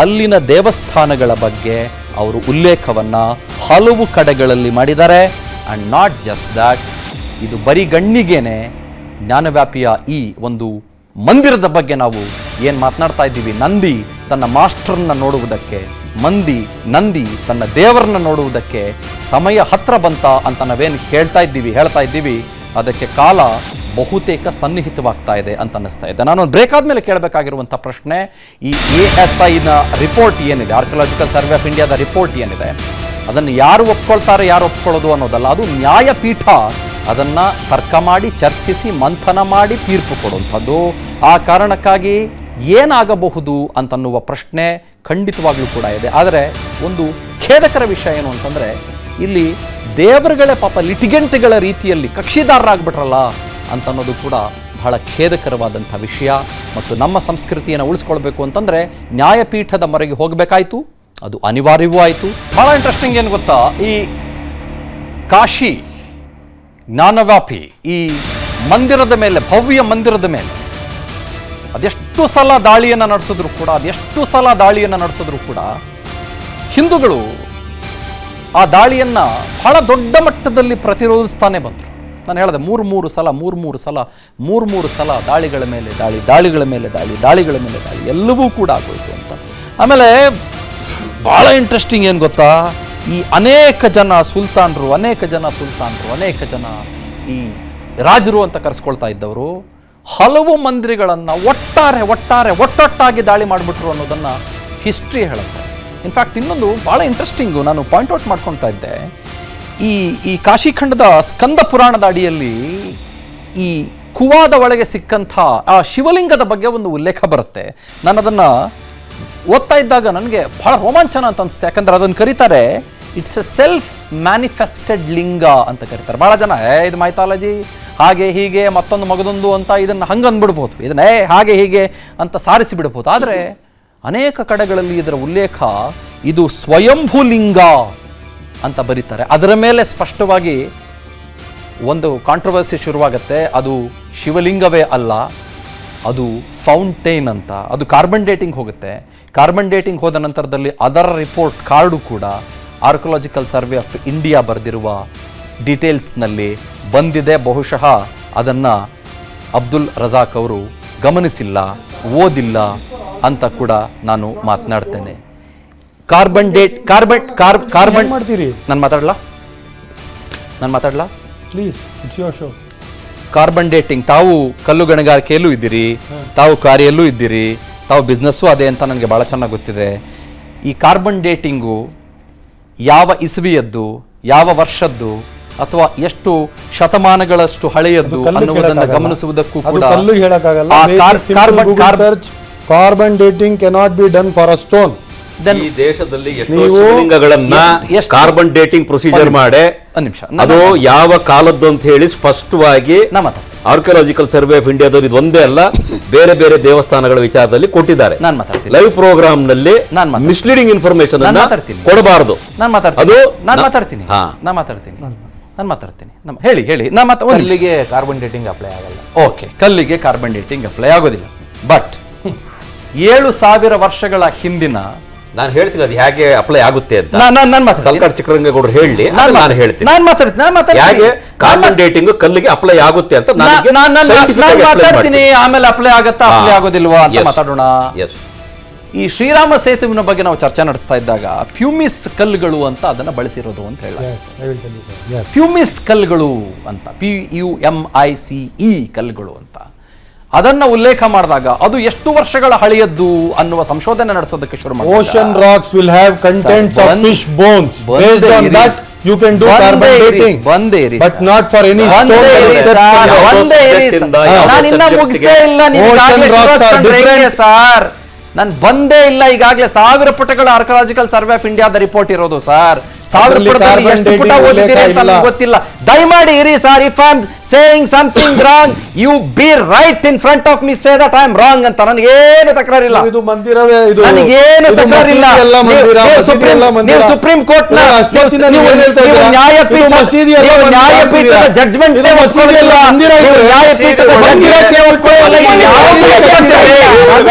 ಅಲ್ಲಿನ ದೇವಸ್ಥಾನಗಳ ಬಗ್ಗೆ ಅವರು ಉಲ್ಲೇಖವನ್ನು ಹಲವು ಕಡೆಗಳಲ್ಲಿ ಮಾಡಿದ್ದಾರೆ. ಆ್ಯಂಡ್ ನಾಟ್ ಜಸ್ಟ್ ದ್ಯಾಟ್, ಇದು ಬರೀ ಗಣ್ಣಿಗೇನೆ ಜ್ಞಾನವ್ಯಾಪಿಯ ಈ ಒಂದು ಮಂದಿರದ ಬಗ್ಗೆ ನಾವು ಏನು ಮಾತನಾಡ್ತಾ ಇದ್ದೀವಿ, ನಂದಿ ತನ್ನ ಮಾಸ್ಟರ್ನ ನೋಡುವುದಕ್ಕೆ, ನಂದಿ ತನ್ನ ದೇವರನ್ನ ನೋಡುವುದಕ್ಕೆ ಸಮಯ ಹತ್ರ ಬಂತ ಅಂತ ನಾವೇನು ಹೇಳ್ತಾ ಇದ್ದೀವಿ, ಅದಕ್ಕೆ ಕಾಲ ಬಹುತೇಕ ಸನ್ನಿಹಿತವಾಗ್ತಾ ಇದೆ ಅಂತ ಅನ್ನಿಸ್ತಾ ಇದೆ. ನಾನು ಬ್ರೇಕ್ ಆದಮೇಲೆ ಕೇಳಬೇಕಾಗಿರುವಂಥ ಪ್ರಶ್ನೆ, ಈ ASIನ ರಿಪೋರ್ಟ್ ಏನಿದೆ, ಆರ್ಕಿಯಾಲಜಿಕಲ್ ಸರ್ವೆ ಆಫ್ ಇಂಡಿಯಾದ ರಿಪೋರ್ಟ್ ಏನಿದೆ, ಅದನ್ನು ಯಾರು ಒಪ್ಕೊಳ್ತಾರೆ ಯಾರು ಒಪ್ಕೊಳ್ಳೋದು ಅನ್ನೋದಲ್ಲ, ಅದು ನ್ಯಾಯಪೀಠ ಅದನ್ನು ತರ್ಕ ಮಾಡಿ ಚರ್ಚಿಸಿ ಮಂಥನ ಮಾಡಿ ತೀರ್ಪು ಕೊಡುವಂಥದ್ದು. ಆ ಕಾರಣಕ್ಕಾಗಿ ಏನಾಗಬಹುದು ಅಂತನ್ನುವ ಪ್ರಶ್ನೆ ಖಂಡಿತವಾಗ್ಲೂ ಕೂಡ ಇದೆ. ಆದರೆ ಒಂದು ಖೇದಕರ ವಿಷಯ ಏನು ಅಂತಂದರೆ, ಇಲ್ಲಿ ದೇವರುಗಳೇ ಪಾಪ ಲಿಟಿಗೆಂಟ್ಗಳ ರೀತಿಯಲ್ಲಿ ಕಕ್ಷಿದಾರರಾಗ್ಬಿಟ್ರಲ್ಲ ಅಂತನ್ನೋದು ಕೂಡ ಬಹಳ ಖೇದಕರವಾದಂಥ ವಿಷಯ. ಮತ್ತು ನಮ್ಮ ಸಂಸ್ಕೃತಿಯನ್ನು ಉಳಿಸ್ಕೊಳ್ಬೇಕು ಅಂತಂದರೆ ನ್ಯಾಯಪೀಠದ ಮೊರೆಗೆ ಹೋಗಬೇಕಾಯಿತು, ಅದು ಅನಿವಾರ್ಯವೂ ಆಯಿತು. ಭಾಳ ಇಂಟ್ರೆಸ್ಟಿಂಗ್ ಏನು ಗೊತ್ತಾ, ಈ ಕಾಶಿ ಜ್ಞಾನವ್ಯಾಪಿ ಈ ಮಂದಿರದ ಮೇಲೆ, ಭವ್ಯ ಮಂದಿರದ ಮೇಲೆ ಅದೆಷ್ಟು ಸಲ ದಾಳಿಯನ್ನು ನಡೆಸಿದ್ರು ಕೂಡ ಹಿಂದೂಗಳು ಆ ದಾಳಿಯನ್ನು ಬಹಳ ದೊಡ್ಡ ಮಟ್ಟದಲ್ಲಿ ಪ್ರತಿರೋಧಿಸ್ತಾನೆ ಬಂದರು. ನಾನು ಹೇಳಿದೆ ಮೂರು ಸಲ ದಾಳಿಗಳ ಮೇಲೆ ದಾಳಿ ಎಲ್ಲವೂ ಕೂಡ ಆಗೋಯ್ತು ಅಂತ. ಆಮೇಲೆ ಭಾಳ ಇಂಟ್ರೆಸ್ಟಿಂಗ್ ಏನು ಗೊತ್ತಾ, ಈ ಅನೇಕ ಜನ ಸುಲ್ತಾನರು, ಅನೇಕ ಜನ ಈ ರಾಜರು ಅಂತ ಕರೆಸ್ಕೊಳ್ತಾ ಇದ್ದವರು ಹಲವು ಮಂದಿರಗಳನ್ನು ಒಟ್ಟೊಟ್ಟಾಗಿ ದಾಳಿ ಮಾಡಿಬಿಟ್ರು ಅನ್ನೋದನ್ನು ಹಿಸ್ಟ್ರಿ ಹೇಳುತ್ತೆ. ಇನ್ಫ್ಯಾಕ್ಟ್ ಇನ್ನೊಂದು ಭಾಳ ಇಂಟ್ರೆಸ್ಟಿಂಗು ನಾನು ಪಾಯಿಂಟ್ಔಟ್ ಮಾಡ್ಕೊಳ್ತಾ ಇದ್ದೆ, ಈ ಕಾಶಿಖಂಡದ ಸ್ಕಂದ ಪುರಾಣದ ಅಡಿಯಲ್ಲಿ ಈ ಕುವಾದ ಒಳಗೆ ಸಿಕ್ಕಂಥ ಆ ಶಿವಲಿಂಗದ ಬಗ್ಗೆ ಒಂದು ಉಲ್ಲೇಖ ಬರುತ್ತೆ. ನಾನು ಅದನ್ನು ಓದ್ತಾ ಇದ್ದಾಗ ನನಗೆ ಬಹಳ ರೋಮಾಂಚನ ಅಂತ ಅನಿಸುತ್ತೆ. ಯಾಕಂದ್ರೆ ಅದನ್ನು ಕರೀತಾರೆ ಇಟ್ಸ್ ಎ ಸೆಲ್ಫ್ ಮ್ಯಾನಿಫೆಸ್ಟೆಡ್ ಲಿಂಗ ಅಂತ ಕರೀತಾರೆ. ಭಾಳ ಜನ ಇದು ಮೈಥಾಲಜಿ ಹಾಗೆ ಹೀಗೆ ಮತ್ತೊಂದು ಮಗದೊಂದು ಅಂತ ಇದನ್ನು ಹಂಗೆ ಅಂದ್ಬಿಡ್ಬೋದು, ಇದನ್ನ ಹಾಗೆ ಹೀಗೆ ಅಂತ ಸಾರಿಸಿ ಬಿಡ್ಬೋದು. ಆದರೆ ಅನೇಕ ಕಡೆಗಳಲ್ಲಿ ಇದರ ಉಲ್ಲೇಖ ಇದು ಸ್ವಯಂಭೂಲಿಂಗ ಅಂತ ಬರೀತಾರೆ. ಅದರ ಮೇಲೆ ಸ್ಪಷ್ಟವಾಗಿ ಒಂದು ಕಾಂಟ್ರವರ್ಸಿ ಶುರುವಾಗುತ್ತೆ, ಅದು ಶಿವಲಿಂಗವೇ ಅಲ್ಲ, ಅದು ಫೌಂಟೇನ್ ಅಂತ. ಅದು ಕಾರ್ಬನ್ ಡೇಟಿಂಗ್ ಹೋಗುತ್ತೆ. ಕಾರ್ಬನ್ ಡೇಟಿಂಗ್ ಹೋದ ನಂತರದಲ್ಲಿ ಅದರ ರಿಪೋರ್ಟ್ ಕಾರ್ಡು ಕೂಡ ಆರ್ಕಿಯಾಲಜಿಕಲ್ ಸರ್ವೆ ಆಫ್ ಇಂಡಿಯಾ ಬರೆದಿರುವ ಡೀಟೇಲ್ಸ್ನಲ್ಲಿ ಬಂದಿದೆ. ಬಹುಶಃ ಅದನ್ನು ಅಬ್ದುಲ್ ರಜಾಕ್ ಅವರು ಗಮನಿಸಿಲ್ಲ, ಓದಿಲ್ಲ ಅಂತ ಕೂಡ ನಾನು ಮಾತನಾಡ್ತೇನೆ. ಕಾರ್ಬನ್ ಮಾಡ್ತೀರಿ? ನಾನು ಮಾತಾಡಲ್ಲ please, it's your show. Carbon dating, ತಾವು ಕಲ್ಲು ಗಣಿಗಾರಿಕೆಯಲ್ಲೂ ಇದ್ದೀರಿ, ತಾವು ಕಾರ್ಯಲ್ಲೂ ಇದ್ದೀರಿ, ತಾವು ಬಿಸ್ನೆಸ್ಸು ಅದೇ ಅಂತ ನನಗೆ ಭಾಳ ಚೆನ್ನಾಗಿ ಗೊತ್ತಿದೆ. ಈ ಕಾರ್ಬನ್ ಡೇಟಿಂಗು ಯಾವ ಇಸವಿಯದ್ದು, ಯಾವ ವರ್ಷದ್ದು, ಅಥವಾ ಎಷ್ಟು ಶತಮಾನಗಳಷ್ಟು ಹಳೆಯದ್ದು ಅನ್ನುವುದನ್ನು ಗಮನಿಸುವುದಕ್ಕೂ ಕೂಡ carbon dating cannot be done for a stone. ಈ ದೇಶದಲ್ಲಿ ಎಷ್ಟೋ ಶಿವಲಿಂಗಗಳನ್ನ ಕಾರ್ಬನ್ ಡೇಟಿಂಗ್ ಪ್ರೊಸೀಜರ್ ಮಾಡಿ ಅದು ಯಾವ ಕಾಲದ್ದು ಅಂತ ಹೇಳಿ ಸ್ಪಷ್ಟವಾಗಿ ಆರ್ಕಿಯಾಲಜಿಕಲ್ ಸರ್ವೆ ಆಫ್ ಇಂಡಿಯಾದವರು ಇದು ಒಂದೇ ಅಲ್ಲ, ಬೇರೆ ಬೇರೆ ದೇವಸ್ಥಾನಗಳ ವಿಚಾರದಲ್ಲಿ ಕೊಟ್ಟಿದ್ದಾರೆ. ಲೈವ್ ಪ್ರೋಗ್ರಾಮ್ ನಲ್ಲಿ ಮಿಸ್ಲೀಡಿಂಗ್ ಇನ್ಫಾರ್ಮೇಶನ್ ಕೊಡಬಾರದು. ಹೇಳಿ ಕಲ್ಲಿಗೆ ಕಾರ್ಬನ್ ಡೇಟಿಂಗ್ ಅಪ್ಲೈ ಆಗಲ್ಲ. ಓಕೆ, ಕಲ್ಲಿಗೆ ಕಾರ್ಬನ್ ಡೇಟಿಂಗ್ ಅಪ್ಲೈ ಆಗೋದಿಲ್ಲ. ಬಟ್ 7000 ವರ್ಷಗಳ ಹಿಂದಿನ, ನಾನು ಹೇಳ್ತೀನಿ ಅದು ಹೇಗೆ ಅಪ್ಲೈ ಆಗುತ್ತೆ ಅಂತ. ತಲಕಾಡು ಚಿಕ್ಕರಂಗೇಗೌಡರು ಹೇಳಿ, ನಾನು ಹೇಳ್ತೀನಿ ಹೇಗೆ ಕಾರ್ಬನ್ ಡೇಟಿಂಗ್ ಕಲ್ಲಿಗೆ ಅಪ್ಲೈ ಆಗುತ್ತೆ ಅಂತ. ಮಾತಾಡ್ತೀನಿ, ಆಮೇಲೆ ಅಪ್ಲೈ ಆಗತ್ತಾ ಅಪ್ಲೈ ಆಗೋದಿಲ್ವಾ ಅಂತ ಮಾತಾಡೋಣ. ಈ ಶ್ರೀರಾಮ ಸೇತುವಿನ ಬಗ್ಗೆ ನಾವು ಚರ್ಚೆ ನಡೆಸ್ತಾ ಇದ್ದಾಗ ಫ್ಯೂಮಿಸ್ ಕಲ್ಲುಗಳು ಅಂತ ಅದನ್ನ ಬಳಸಿರೋದು ಅಂತ ಹೇಳ. ಫ್ಯೂಮಿಸ್ ಕಲ್ಲುಗಳು ಅಂತ, PUMICE ಕಲ್ಲುಗಳು ಅಂತ ಅದನ್ನ ಉಲ್ಲೇಖ ಮಾಡಿದಾಗ ಅದು ಎಷ್ಟು ವರ್ಷಗಳ ಹಳೆಯದ್ದು ಅನ್ನುವ ಸಂಶೋಧನೆ ನಡೆಸೋದಕ್ಕೆ ಶುರು ಮಾಡಿ. Ocean rocks will have contents of fish bones. Based on that you can do carbon dating, but not for any stone. ನಾನು ಇನ್ನ ಮುಗಿಸೇ ಇಲ್ಲ, ನೀವು ocean rocks are different. Sir ನಾನು ಬಂದೇ ಇಲ್ಲ. ಈಗಾಗಲೇ 1000 ಪುಟಗಳ ಆರ್ಕಿಯಾಲಜಿಕಲ್ ಸರ್ವೆ ಆಫ್ ಇಂಡಿಯಾದ ರಿಪೋರ್ಟ್ ಇರೋದು ಸರ್. 1000 ಅದ್ರಲ್ಲಿ ಪುಟದಲ್ಲಿ carbon ಎಷ್ಟು ಪುಟ dating ಓದಿದ್ದೀರಿ ಅಂತ ಉಲ್ಲೇಖ ನನಗೆ ಗೊತ್ತಿಲ್ಲ. ದಯಮಾಡಿ ಇರಿ sir. If I am saying something wrong, you be right in front of me, say that I am wrong ಅಂತ. ನನಗೇನು ತಕರಾರಿಲ್ಲ. ಇದು ಮಂದಿರವೇ, ಇದು ನನಗೇನು ಇದು ತಕರಾರಿಲ್ಲ. ಮಸೀದಿ ಎಲ್ಲ ಮಂದಿರ, ಮಸೀದಿ ಎಲ್ಲ ಮಂದಿರ. ನೀವು ಸುಪ್ರೀಂ ಕೋರ್ಟ್ ನ ಅಷ್ಟೊತ್ತಿನ ನೀವು ಏನ್ ಹೇಳ್ತಾ ಇದ್ದೀರಾ? ಇದು ಮಸೀದಿ ಎಲ್ಲ ಮಂದಿರ ನ್ಯಾಯಪೀಠದ ಅಂತೀರಾ? ಜಡ್ಜ್ಮೆಂಟ್ ಇದು ಮಸೀದಿ ಎಲ್ಲ ಮಂದಿರ ಇದ್ರೆ ನ್ಯಾಯಪೀಠದ ಮಂದಿರಕ್ಕೆ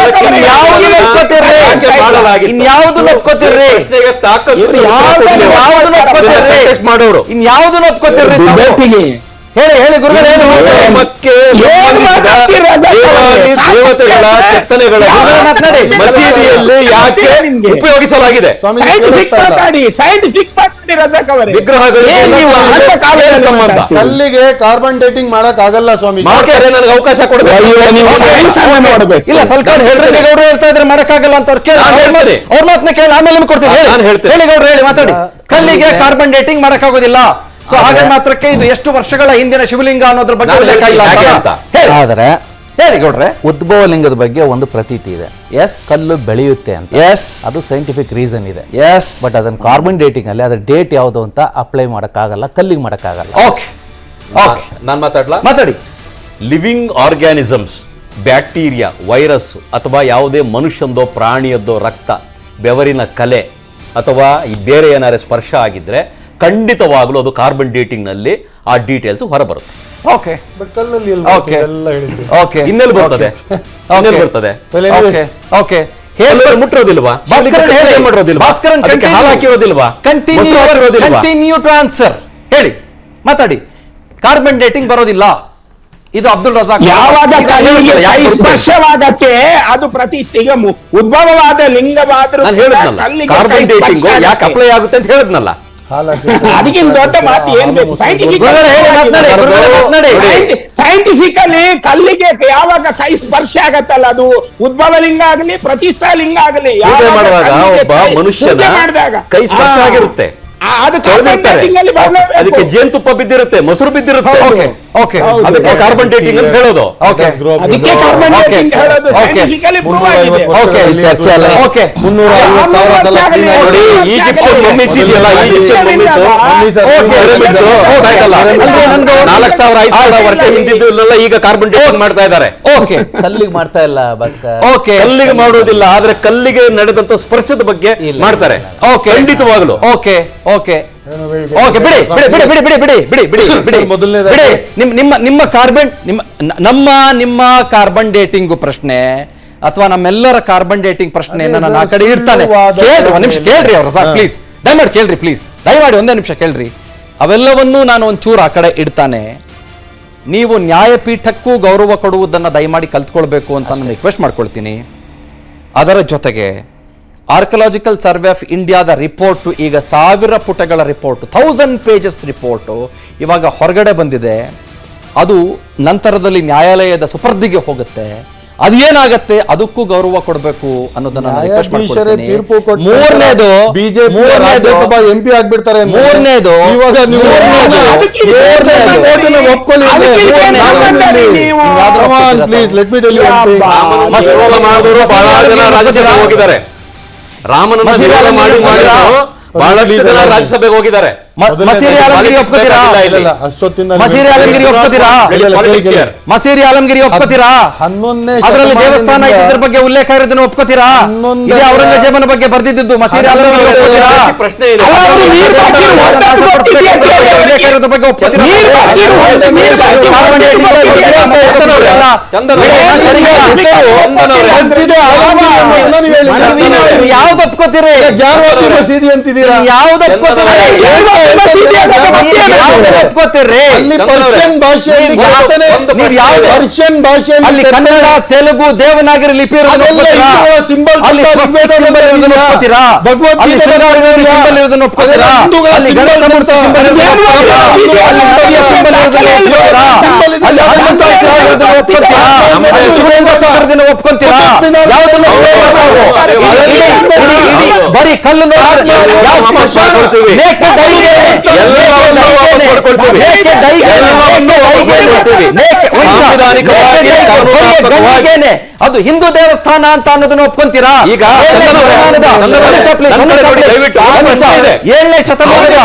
ಇನ್ಯಾವುದನ್ನು ಒಪ್ಕೋತಿರ್ರಿ? ಪ್ರಶ್ನೆಗೆ ತಾಕತ್ತು ಇನ್ಯಾವುದನ್ನು ಒಪ್ಕೋತಿರ್ರಿ? ಟೆಸ್ಟ್ ಮಾಡೋರು ಇನ್ಯಾವುದನ್ನು ಒಪ್ಕೋತಿರ್ರಿ? ಡಿಬೇಟಿಗೆ ಹೇಳಿ ಗುರುಗಳು, ಹೇಳಿ. ಧರ್ಮಕ್ಕೆ ಸಂಬಂಧಿಸಿದ ದೇವತೆಗಳ ಕೆತ್ತನೆಗಳ ಮಾತನಾಡಿ. ಮಸೀದಿಯಲ್ಲಿ ಯಾಕೆ ಉಪಯೋಗಿಸಲಾಗಿದೆ? ಸ್ವಾಮಿ ಸೈಂಟಿಫಿಕ್ ಕೇಳಿಸ್ತಾ ಇಲ್ಲ. ಮಾತಾಡಿ, ಸೈಂಟಿಫಿಕ್ ಮಾತಾಡಿ ರಜಾಕ್ ಅವರೇ. ವಿಗ್ರಹಗಳಿಗೆ ಏನ್ ನೀವು ಅಂತ ಕಾಲದಲ್ಲಿ ಸಂಬಂಧ? ಮಾತಾಡ್ತೀರಿ? ಕಲ್ಲಿಗೆ ಕಾರ್ಬನ್ ಡೇಟಿಂಗ್ ಮಾಡಕ್ ಆಗಲ್ಲ ಸ್ವಾಮಿ. ಮಾಡ್ತಾರೆ, ನನಗೆ ಅವಕಾಶ ಕೊಡಬೇಕು. ಅಯ್ಯೋ, ನೀವು ಸೈನ್ಸ್ ಅನ್ನ ನೋಡ್ಬೇಕು. ಇಲ್ಲ, ಸ್ವಲ್ಪ ಗೌಡ್ರು ಹೇಳ್ತಾ ಇದ್ರೆ ಮಾಡಕ್ಕಾಗಲ್ಲ ಅಂತ ಅವ್ರು ಕೇಳಿ, ನಾನು ಹೇಳ್ತೀನಿ. ಅವ್ರ ಮಾತನ್ನ ಕೇಳಿ ಆಮೇಲೆ ನಿಮ್ಗೆ ಕೊಡ್ತೀನಿ. ಹೇಳಿ. ನಾನು ಹೇಳ್ತೀನಿ. ಹೇಳಿ ಗೌಡ್ರು, ಹೇಳಿ, ಮಾತಾಡಿ. ಕಲ್ಲಿಗೆ ಕಾರ್ಬನ್ ಡೇಟಿಂಗ್ ಮಾಡಕ್ಕಾಗೋದಿಲ್ಲ. ಸೊ ಹಾಗೆ ಮಾತ್ರಕ್ಕೆ ಇದು ಎಷ್ಟು ವರ್ಷಗಳ ಹಿಂದಿನ ಶಿವಲಿಂಗ ಅನ್ನೋದ್ರ ಬಗ್ಗೆ ನಾನು ಉಲ್ಲೇಖ ಇಲ್ಲ ಹೇಳ್ತೀನಿ ಅಂತ. ಅಂತ. ಹೇಳಿ. ಆದರೆ ಹೇಳಿ ಗೌಡ್ರೆ. ಉದ್ಭವ ಲಿಂಗದ ಬಗ್ಗೆ ಒಂದು ಪ್ರತೀತಿ ಇದೆ. ಎಸ್. ಕಲ್ಲು ಬೆಳೆಯುತ್ತೆ ಅಂತ. ಎಸ್. ಅದು ಸೈಂಟಿಫಿಕ್ ರೀಸನ್ ಇದೆ. ಎಸ್. ಬಟ್ ಅದನ್ನ ಕಾರ್ಬನ್ ಡೇಟಿಂಗ್ ಅಲ್ಲಿ ಅದ್ರ ಡೇಟ್ ಯಾವುದು ಅಂತ ಅಪ್ಲೈ ಮಾಡಕ್ಕಾಗಲ್ಲ, ಕಲ್ಲಿಗೆ ಮಾಡಕ್ಕಾಗಲ್ಲ. ಓಕೆ, ಓಕೆ, ನಾನು ಮಾತಾಡ್ಲಾ? ಮಾತಾಡಿ. ಲಿವಿಂಗ್ ಆರ್ಗ್ಯಾನಿಸಮ್ಸ್, ಬ್ಯಾಕ್ಟೀರಿಯಾ, ವೈರಸ್ ಅಥವಾ ಯಾವುದೇ ಮನುಷ್ಯಂದೋ ಪ್ರಾಣಿಯದ್ದೋ ರಕ್ತ, ಬೆವರಿನ ಕಲೆ ಅಥವಾ ಈ ಬೇರೆ ಏನಾದ್ರೆ ಸ್ಪರ್ಶ ಆಗಿದ್ರೆ ಖಂಡಿತವಾಗ್ಲೂ ಅದು ಕಾರ್ಬನ್ ಡೇಟಿಂಗ್ ನಲ್ಲಿ ಆ ಡೀಟೇಲ್ಸ್ ಹೊರಬರುತ್ತೆ. ಓಕೆ, ಬಟ್ ಕಲ್ಲಲ್ಲಿ ಎಲ್ಲಿ ಓಕೆ. ಎಲ್ಲ ಹೇಳಿದ್ರಿ. ಓಕೆ. ಇನ್ನೆಲ್ಲಿ ಬರ್ತದೆ? ಇನ್ನೆಲ್ಲಿ ಬರ್ತದೆ? Well, anyways, okay, okay. ಎಲ್ಲರೂ ಮುಟ್ಟಿರೋದಿಲ್ವಾ? ಭಾಸ್ಕರನ್ ಹೇಳಿ. ಮಾಡಿರೋದಿಲ್ವಾ? ಭಾಸ್ಕರನ್ ಅದಕ್ಕೆ ಹಾಲು ಹಾಕಿರೋದಿಲ್ವಾ? ಮೊಸರು ಹಾಕಿರೋದಿಲ್ವಾ? Continue to answer. ಹೇಳಿ, ಮಾತಾಡಿ. ಕಾರ್ಬನ್ ಡೇಟಿಂಗ್ ಬರೋದಿಲ್ಲ. ಇದು ಅಬ್ದುಲ್ ರಜಾಕ್. ಯಾವಾಗ ಕಲ್ಲಿಗೆ ಕೈ ಸ್ಪರ್ಶವಾಗತ್ತೆ ಅದು ಪ್ರತಿಷ್ಠೆ. ಈಗ ಉದ್ಭವವಾದ ಲಿಂಗವಾದ್ರೂ ನಾನು ಹೇಳಿದ್ನಲ್ಲ, ಕಲ್ಲಿಗೆ ಕಾರ್ಬನ್ ಕೈ ಸ್ಪರ್ಶ ಡೇಟಿಂಗ್ ಯಾಕೆ ಆಗತ್ತೆ. ಅಪ್ಲೈ ಆಗುತ್ತೆ ಅಂತ ಹೇಳಿದ್ನಲ್ಲ. ಅದಕ್ಕಿಂತ ದೊಡ್ಡ ಮಾತು ಏನ್ ಬೇಕು? ಸೈಂಟಿಫಿಕ್ ನೋಡಿ. ಸೈಂಟಿಫಿಕಲಿ ಕಲ್ಲಿಗೆ ಯಾವಾಗ ಕೈ ಸ್ಪರ್ಶ ಆಗತ್ತಲ್ಲ, ಅದು ಉದ್ಭವ ಲಿಂಗ ಆಗಲಿ ಪ್ರತಿಷ್ಠಾ ಲಿಂಗ ಆಗಲಿ, ಪೂಜೆ ಮಾಡುವಾಗ ಒಬ್ಬ ಮನುಷ್ಯನ ಕೈ ಸ್ಪರ್ಶ ಆಗಿರುತ್ತೆ, ಅದು ತೊಳೆದಿರ್ತಾರೆ. ಅದಕ್ಕೆ ಜೇನುತುಪ್ಪ ಬಿದ್ದಿರುತ್ತೆ, ಮೊಸರು ಬಿದ್ದಿರುತ್ತೆ. Okay, okay. ಅದಕ್ಕೆ ಕಾರ್ಬನ್ ಡೇಟಿಂಗ್ ಅಂತ ಹೇಳೋದು. ಓಕೆ, ಅದಕ್ಕೆ ಕಾರ್ಬನ್ ಡೇಟಿಂಗ್ ಹೇಳೋದು. ಸೈಂಟಿಫಿಕಲಿ ಪ್ರೂವ್ ಆಗಿದೆ. ಓಕೆ, ಚರ್ಚೆ ಅಲ್ಲ. ಓಕೆ, 350,000 ಸಲ clean ಆಗಿ ನೋಡಿ, ಈಜಿಪ್ಷಿಯನ್ ಮಮ್ಮೀಸ್ ಇದೆಯಲ್ಲ, ಈಜಿಪ್ಷಿಯನ್ ಮಮ್ಮೀಸ್ ಪಿರಮಿಡ್ಸ್ ಆಯ್ತಲ್ಲ, 4,000 5,000 ವರ್ಷ ಹಿಂದಿದ್ದೆಲ್ಲ ಈಗ ಕಾರ್ಬನ್ ಡೇಟಿಂಗ್ ಮಾಡ್ತಾ ಇದ್ದಾರೆ. ಓಕೆ, ಕಲ್ಲಿಗೆ ಮಾಡ್ತಾ ಇಲ್ಲ ಭಾಸ್ಕರ್. ಓಕೆ. ಕಲ್ಲಿಗೆ ಮಾಡುವುದಿಲ್ಲ, ಆದ್ರೆ ಕಲ್ಲಿಗೆ ನಡೆದಂತ ಸ್ಪರ್ಶದ ಬಗ್ಗೆ ಮಾಡ್ತಾರೆ. ಓಕೆ, ಖಂಡಿತವಾಗಲು. Okay, okay, okay. ಬಿಡಿ ಬಿಡಿ ಬಿಡಿ ಬಿಡಿ ಬಿಡಿ ಬಿಡಿ ಬಿಡಿ ಬಿಡಿ ಬಿಡಿ ಮೊದಲನೇದಾಗಿ ನಿಮ್ಮ ಕಾರ್ಬನ್ ನಿಮ್ಮ ಕಾರ್ಬನ್ ಡೇಟಿಂಗ್ ಪ್ರಶ್ನೆ ಅಥವಾ ನಮ್ಮೆಲ್ಲರ ಕಾರ್ಬನ್ ಡೇಟಿಂಗ್ ಪ್ರಶ್ನೆಯನ್ನ ನಾನು ಆ ಕಡೆ ಇರ್ತಾನೆ. ಕೇಳ್ರಿ, ಒಂದ್ ನಿಮಿಷ ಕೇಳ್ರಿ ಅವ್ರ ಸಾರ್, ಪ್ಲೀಸ್ ದಯಮಾಡಿ ಕೇಳ್ರಿ, ಪ್ಲೀಸ್ ದಯಮಾಡಿ ಒಂದೇ ನಿಮಿಷ ಕೇಳ್ರಿ. ಅವೆಲ್ಲವನ್ನೂ ನಾನು ಒಂಚೂರು ಆ ಕಡೆ ಇಡ್ತಾನೆ. ನೀವು ನ್ಯಾಯಪೀಠಕ್ಕೂ ಗೌರವ ಕೊಡುವುದನ್ನ ದಯಮಾಡಿ ಕಲ್ತ್ಕೊಳ್ಬೇಕು ಅಂತ ನಾನು ರಿಕ್ವೆಸ್ಟ್ ಮಾಡ್ಕೊಳ್ತೀನಿ. ಅದರ ಜೊತೆಗೆ ಆರ್ಕಿಯಾಲಜಿಕಲ್ ಸರ್ವೆ ಆಫ್ ಇಂಡಿಯಾದ ರಿಪೋರ್ಟು ಈಗ 1000 ಪುಟಗಳ ರಿಪೋರ್ಟು, 1000 ಪೇಜಸ್ ರಿಪೋರ್ಟು ಇವಾಗ ಹೊರಗಡೆ ಬಂದಿದೆ. ಅದು ನಂತರದಲ್ಲಿ ನ್ಯಾಯಾಲಯದ ಸುಪರ್ದಿಗೆ ಹೋಗುತ್ತೆ. ಅದೇನಾಗತ್ತೆ ಅದಕ್ಕೂ ಗೌರವ ಕೊಡಬೇಕು ಅನ್ನೋದನ್ನ ನಾನು ರಿಕ್ವೆಸ್ಟ್ ಮಾಡ್ಕೊಳ್ತೀನಿ. ತೀರ್ಪು ಕೊಟ್ಟು ಮೂರನೇದು ಬಿಜೆಪಿ ರಾಜ್ಯಸಭಾ ಎಂಪಿ ಆಗ್ಬಿಡ್ತಾರೆ. ಮೂರನೇದು ಇವಾಗ ನೀವು ಒಪ್ಕೊಳ್ಳಿ. Please let me tell you ವಿರೋಧ ಮಾಡಿದವರು ಬಹಳ ಜನ ರಾಜ್ಯಸಭೆಗೆ ಹೋಗಿದ್ದಾರೆ. ರಾಮನನ್ನ ವಿರೋಧ ಮಾಡಿ ಬಹಳಷ್ಟು ಜನ ರಾಜ್ಯಸಭೆಗೆ ಹೋಗಿದ್ದಾರೆ. ಮಸೀರಿ ಆಲಂಗಿರಿ ಒಪ್ಕೋತೀರಾ? ಮಸೀರಿ ಆಲಂಗಿರಿ ಒಪ್ಕೋತೀರಾ? ಮಸೀರಿ ಆಲಂಗಿರಿ ಒಪ್ಕೋತೀರಾ? 11ನೇ ಅದರಲ್ಲಿ ದೇವಸ್ಥಾನ ಇದ್ರ ಬಗ್ಗೆ ಉಲ್ಲೇಖ ಇರೋದನ್ನ ಒಪ್ಕೋತೀರಾ? ಇದೇ ಔರಂಗಜೇಬನ ಬಗ್ಗೆ ಬರ್ದಿದ್ದು ಮಸೀರಿ ಆಲಂಗಿರಿ ಒಪ್ಕೋತೀರಾ? ಪ್ರಶ್ನೆ ಇದೆ. ಉಲ್ಲೇಖ ಇರೋದ್ರ ಬಗ್ಗೆ ಒಪ್ಕೋತೀರಾ? ಯಾವ್ದು ಒಪ್ಕೋತೀರಿ? ಜ್ಞಾನವಾಪಿ ಮಸೀದಿ ಅಂತಿದ್ದೀರಾ? ಯಾವ್ದು ಒಪ್ಕೋತೀರಿ? ಅಲ್ಲಿ ಪರ್ಷಿಯನ್ ಭಾಷೆಯಲ್ಲಿ ಪರ್ಷಿಯನ್ ಭಾಷೆಯಲ್ಲಿ ಅಲ್ಲಿ ಕನ್ನಡ, ತೆಲುಗು, ದೇವನಾಗರಿ ಲಿಪಿ ಬರೀ ಕಲ್ಲು ಒಪ್ಪಿಕೊಳ್ತೀವಿ. ಗಂಗೆನೆ ಅದು ಹಿಂದೂ ದೇವಸ್ಥಾನ ಅಂತ ಅನ್ನೋದನ್ನ ಒಪ್ಕೊಂತೀರಾ? ಈಗ 7ನೇ ಶತಮಾನದ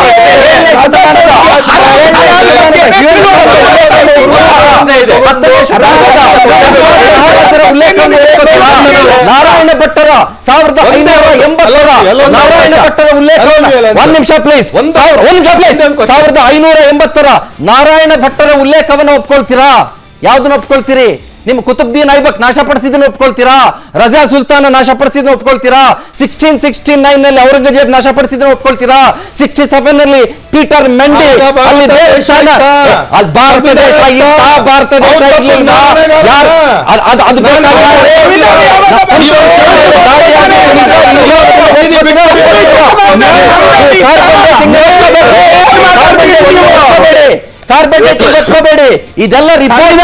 ನಾರಾಯಣ ಭಟ್ಟರ 1580 ನಾರಾಯಣ ಭಟ್ಟರ ಉಲ್ಲೇಖ. ಒಂದ್ ನಿಮಿಷ ಪ್ಲೀಸ್, 1580 ನಾರಾಯಣ ಭಟ್ಟರ ಉಲ್ಲೇಖವನ್ನು ಒಪ್ಕೊಳ್ತೀರಾ? ಯಾವ್ದನ್ನ ಒಪ್ಕೊಳ್ತೀರಿ? ನಿಮ್ಮ ಕುತುಬ್ದೀನ್ ಐಬಕ್ ನಾಶಪಡಿಸಿದನ್ನು ಒಪ್ಕೊಳ್ತೀರಾ? ರಜಾ ಸುಲ್ತಾನ ನಾಶಪಡಿಸಿದನ್ನು ಒಪ್ಕೊಳ್ತೀರಾ? 1669 ನಲ್ಲಿ ಔರಂಗಜೇಬ್ ನಾಶಪಡಿಸಿದನ್ನು ಒಪ್ಕೊಳ್ತೀರಾ? 67 ನಲ್ಲಿ ಪೀಟರ್ ಮೆಂಡಿ ಅಲ್ಲಿ ದೇವಸ್ಥಾನ ಭಾರತ ದೇಶ ಇತ್ತ, ಭಾರತ ದೇಶ ಇರ್ಲಿಲ್ಲ. ಅದು ಕಾರ್ಬನ್ ಒಪ್ಕೋಬೇಡಿ. ಇದೆಲ್ಲ ರಿಪೋರ್ಟ್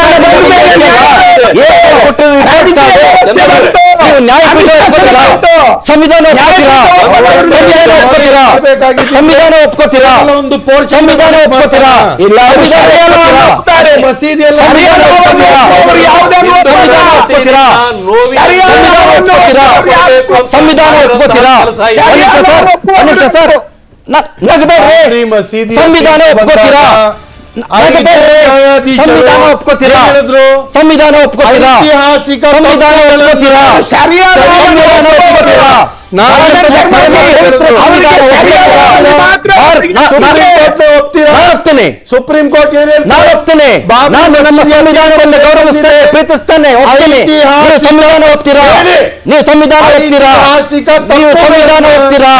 ನೀವು ನ್ಯಾಯಪೀಠ ಸಂವಿಧಾನ ಒಪ್ಕೋತೀರಾ? ಸಂವಿಧಾನ ಒಪ್ಕೋತೀರಾ? ಸಂವಿಧಾನ ಒಪ್ಕೋತೀರಾ? ಸಂವಿಧಾನ ಒಪ್ಕೋತೀರಾ? ಒಂದ್ ನಿಮಿಷ ಸರ್, ನಗಬೇಡ್ರಿ. ಸಂವಿಧಾನ ಒಪ್ಕೋತೀರಾ? ಸಂವಿಧಾನ ಒಪ್ಕೋತೀರಾ? ಸಂವಿಧಾನ ಒಪ್ಕೋತೀರಾ? ಸಂವಿಧಾನ ಒಪ್ಕೋತೀರಾ? ಸುಪ್ರೀಂ ಕೋರ್ಟ್ ನಾನು ಒಪ್ತೇನೆ. ನಾನು ನಮ್ಮ ಸಂವಿಧಾನವನ್ನು ಗೌರವಿಸ್ತೇನೆ, ಪ್ರೀತಿಸ್ತೇನೆ, ಒಪ್ತೀನಿ. ನೀವು ಸಂವಿಧಾನ ಒಪ್ತೀರಾ? ನೀವು ಸಂವಿಧಾನ ಒಪ್ತೀರಾ? ನೀವು ಸಂವಿಧಾನ ಒಪ್ತೀರಾ?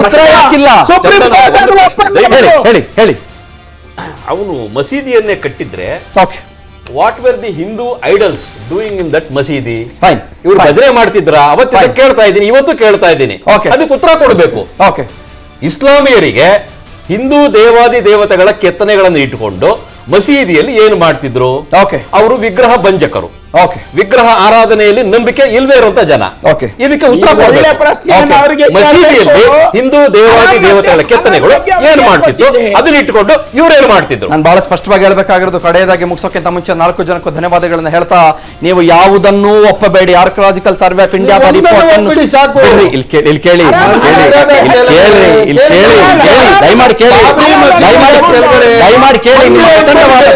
ಉತ್ತರ ಯಾಕಿಲ್ಲ? ಹೇಳಿ ಹೇಳಿ. ಅವನು ಮಸೀದಿಯನ್ನೇ ಕಟ್ಟಿದ್ರೆ what where the Hindu idols doing in that ಮಸೀದಿ? ಫೈನ್. ಇವ್ರು ಭಜನೆ ಮಾಡ್ತಿದ್ರ? ಅವತ್ತಿನ ಕೇಳ್ತಾ ಇದ್ದೀನಿ, ಇವತ್ತು ಕೇಳ್ತಾ ಇದ್ದೀನಿ. ಅದಕ್ಕೆ ಉತ್ತರ ಕೊಡಬೇಕು. ಇಸ್ಲಾಮಿಯರಿಗೆ ಹಿಂದೂ ದೇವಾದಿ ದೇವತೆಗಳ ಕೆತ್ತನೆಗಳನ್ನು ಇಟ್ಟುಕೊಂಡು ಮಸೀದಿಯಲ್ಲಿ ಏನು ಮಾಡ್ತಿದ್ರು? ಅವರು ವಿಗ್ರಹ ಭಂಜಕರು. ವಿಗ್ರಹ ಆರಾಧನೆಯಲ್ಲಿ ನಂಬಿಕೆ ಇಲ್ಲದೆ ಇರುವಂತ ಜನ. ಇದಕ್ಕೆ ಉತ್ತರ ಕೊಡಬೇಕು. ಮಸೀದಿಯಲ್ಲಿ ಹಿಂದೂ ದೇವಾದಿ ದೇವತೆಗಳ ಕೆತ್ತನೆಗಳು ಏನು ಮಾಡ್ತಿತ್ತು, ಅದನ್ನ ಇಟ್ಟುಕೊಂಡು ಇವ್ರೇನು ಮಾಡ್ತಿದ್ರು? ನಾನು ಬಹಳ ಸ್ಪಷ್ಟವಾಗಿ ಹೇಳ್ಬೇಕಾಗಿರೋದು, ಕಡೆಯದಾಗಿ ಮುಗಿಸೋಕ್ಕಿಂತ ಮುಂಚೆ 4 ಜನಕ್ಕೂ ಧನ್ಯವಾದಗಳನ್ನ ಹೇಳ್ತಾ, ನೀವು ಯಾವುದನ್ನೂ ಒಪ್ಪಬೇಡಿ. ಆರ್ಕಿಯಾಲಜಿಕಲ್ ಸರ್ವೆ ಆಫ್ ಇಂಡಿಯಾ ದಯಮಾಡಿ ಕೇಳಿ.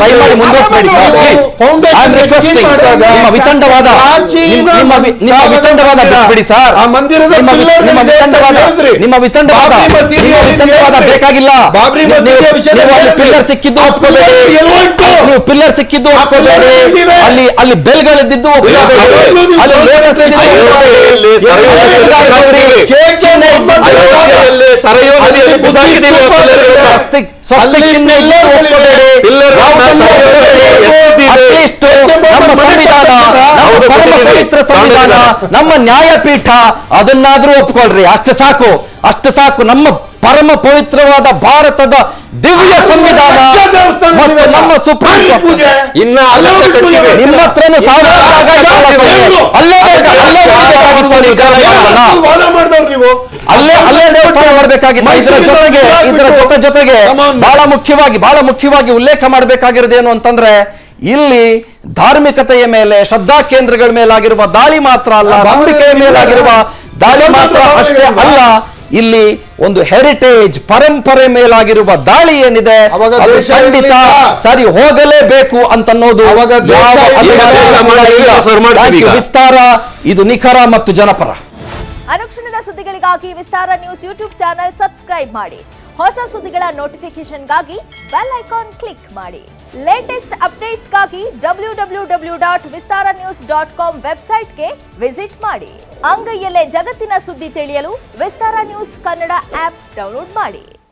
ದಯಮಾಡಿ ಮುಂದುವರಿಸಬೇಡಿ sir, please. I am requesting. ನಿಮ್ಮ ವಿತಂಡವಾದ ಬಿಡಿ ಸರ್. ನಿಮ್ಮ ವಿತಂಡವಾದ ಬೇಕಾಗಿಲ್ಲ. ಪಿಲ್ಲರ್ ಸಿಕ್ಕಿದ್ದು ಒಪ್ಕೋಬೇಡಿ. ನೀವು ಪಿಲ್ಲರ್ ಸಿಕ್ಕಿದ್ದು ಒಪ್ಕೋಬೇಡಿ. ಅಲ್ಲಿ ಬೆಲ್ಗಳಿದ್ದು ಒಪ್ಕೋಬೇಡಿ. ಅಲ್ಲಿ ಲೋಟಸ್ ಸ್ವಸ್ತಿಕ್ ಚಿಹ್ನೆ ಇಲ್ಲೇ ಒಪ್ಕೋಬೇಡಿ. ನಮ್ಮ ಸಂವಿಧಾನ, ನಮ್ಮ ಪರಮ ಪವಿತ್ರ ಸಂವಿಧಾನ, ನಮ್ಮ ನ್ಯಾಯಪೀಠ, ಅದನ್ನಾದ್ರೂ ಒಪ್ಕೊಳ್ರಿ. ಅಷ್ಟು ಸಾಕು. ನಮ್ಮ ಪರಮ ಪವಿತ್ರವಾದ ಭಾರತದ ದಿವ್ಯ ಸಂವಿಧಾನ ಮತ್ತು ನಮ್ಮ ಸುಪ್ರೀಂ ಕೋರ್ಟ್ ನಿಮ್ಮ ಹತ್ರನೂ ಅಲ್ಲೇ ದೇವಸ್ಥಾನ ಮಾಡಬೇಕಾಗಿತ್ತು. ಇದರ ಜೊತೆಗೆ ಬಹಳ ಮುಖ್ಯವಾಗಿ ಉಲ್ಲೇಖ ಮಾಡಬೇಕಾಗಿರೋದೇನು ಅಂತಂದ್ರೆ, ಇಲ್ಲಿ ಧಾರ್ಮಿಕತೆಯ ಮೇಲೆ, ಶ್ರದ್ಧಾ ಕೇಂದ್ರಗಳ ಮೇಲಾಗಿರುವ ದಾಳಿ ಮಾತ್ರ ಅಲ್ಲ, ನಂಬಿಕೆಯ ಮೇಲಾಗಿರುವ ದಾಳಿ ಮಾತ್ರ ಅಷ್ಟೇ ಅಲ್ಲ, ಇಲ್ಲಿ ಒಂದು ಹೆರಿಟೇಜ್ ಪರಂಪರೆ ಮೇಲಾಗಿರುವ ದಾಳಿ ಏನಿದೆ ಅದು ಖಂಡಿತ ಸರಿ ಹೋಗಲೇಬೇಕು ಅಂತನ್ನೋದು ವಿಸ್ತಾರ. ಇದು ನಿಖರ ಮತ್ತು ಜನಪರ. ಅನುಕ್ಷಣದ ಸುದ್ದಿಗಳಿಗಾಗಿ ವಿಸ್ತಾರ ನ್ಯೂಸ್ ಯೂಟ್ಯೂಬ್ ಚಾನೆಲ್ ಸಬ್ಸ್ಕ್ರೈಬ್ ಮಾಡಿ. ಹೊಸ ಸುದ್ದಿಗಳ ನೋಟಿಫಿಕೇಶನ್ಗಾಗಿ ಬೆಲ್ ಐಕಾನ್ ಕ್ಲಿಕ್ ಮಾಡಿ. ಲೇಟೆಸ್ಟ್ ಅಪ್ಡೇಟ್ಸ್ಗಾಗಿ www.vistaranews.com ವೆಬ್ಸೈಟ್ಗೆ ವಿಸಿಟ್ ಮಾಡಿ. ಅಂಗೈಯಲ್ಲೇ ಜಗತ್ತಿನ ಸುದ್ದಿ ತಿಳಿಯಲು ವಿಸ್ತಾರ ನ್ಯೂಸ್ ಕನ್ನಡ ಆಪ್ ಡೌನ್ಲೋಡ್ ಮಾಡಿ.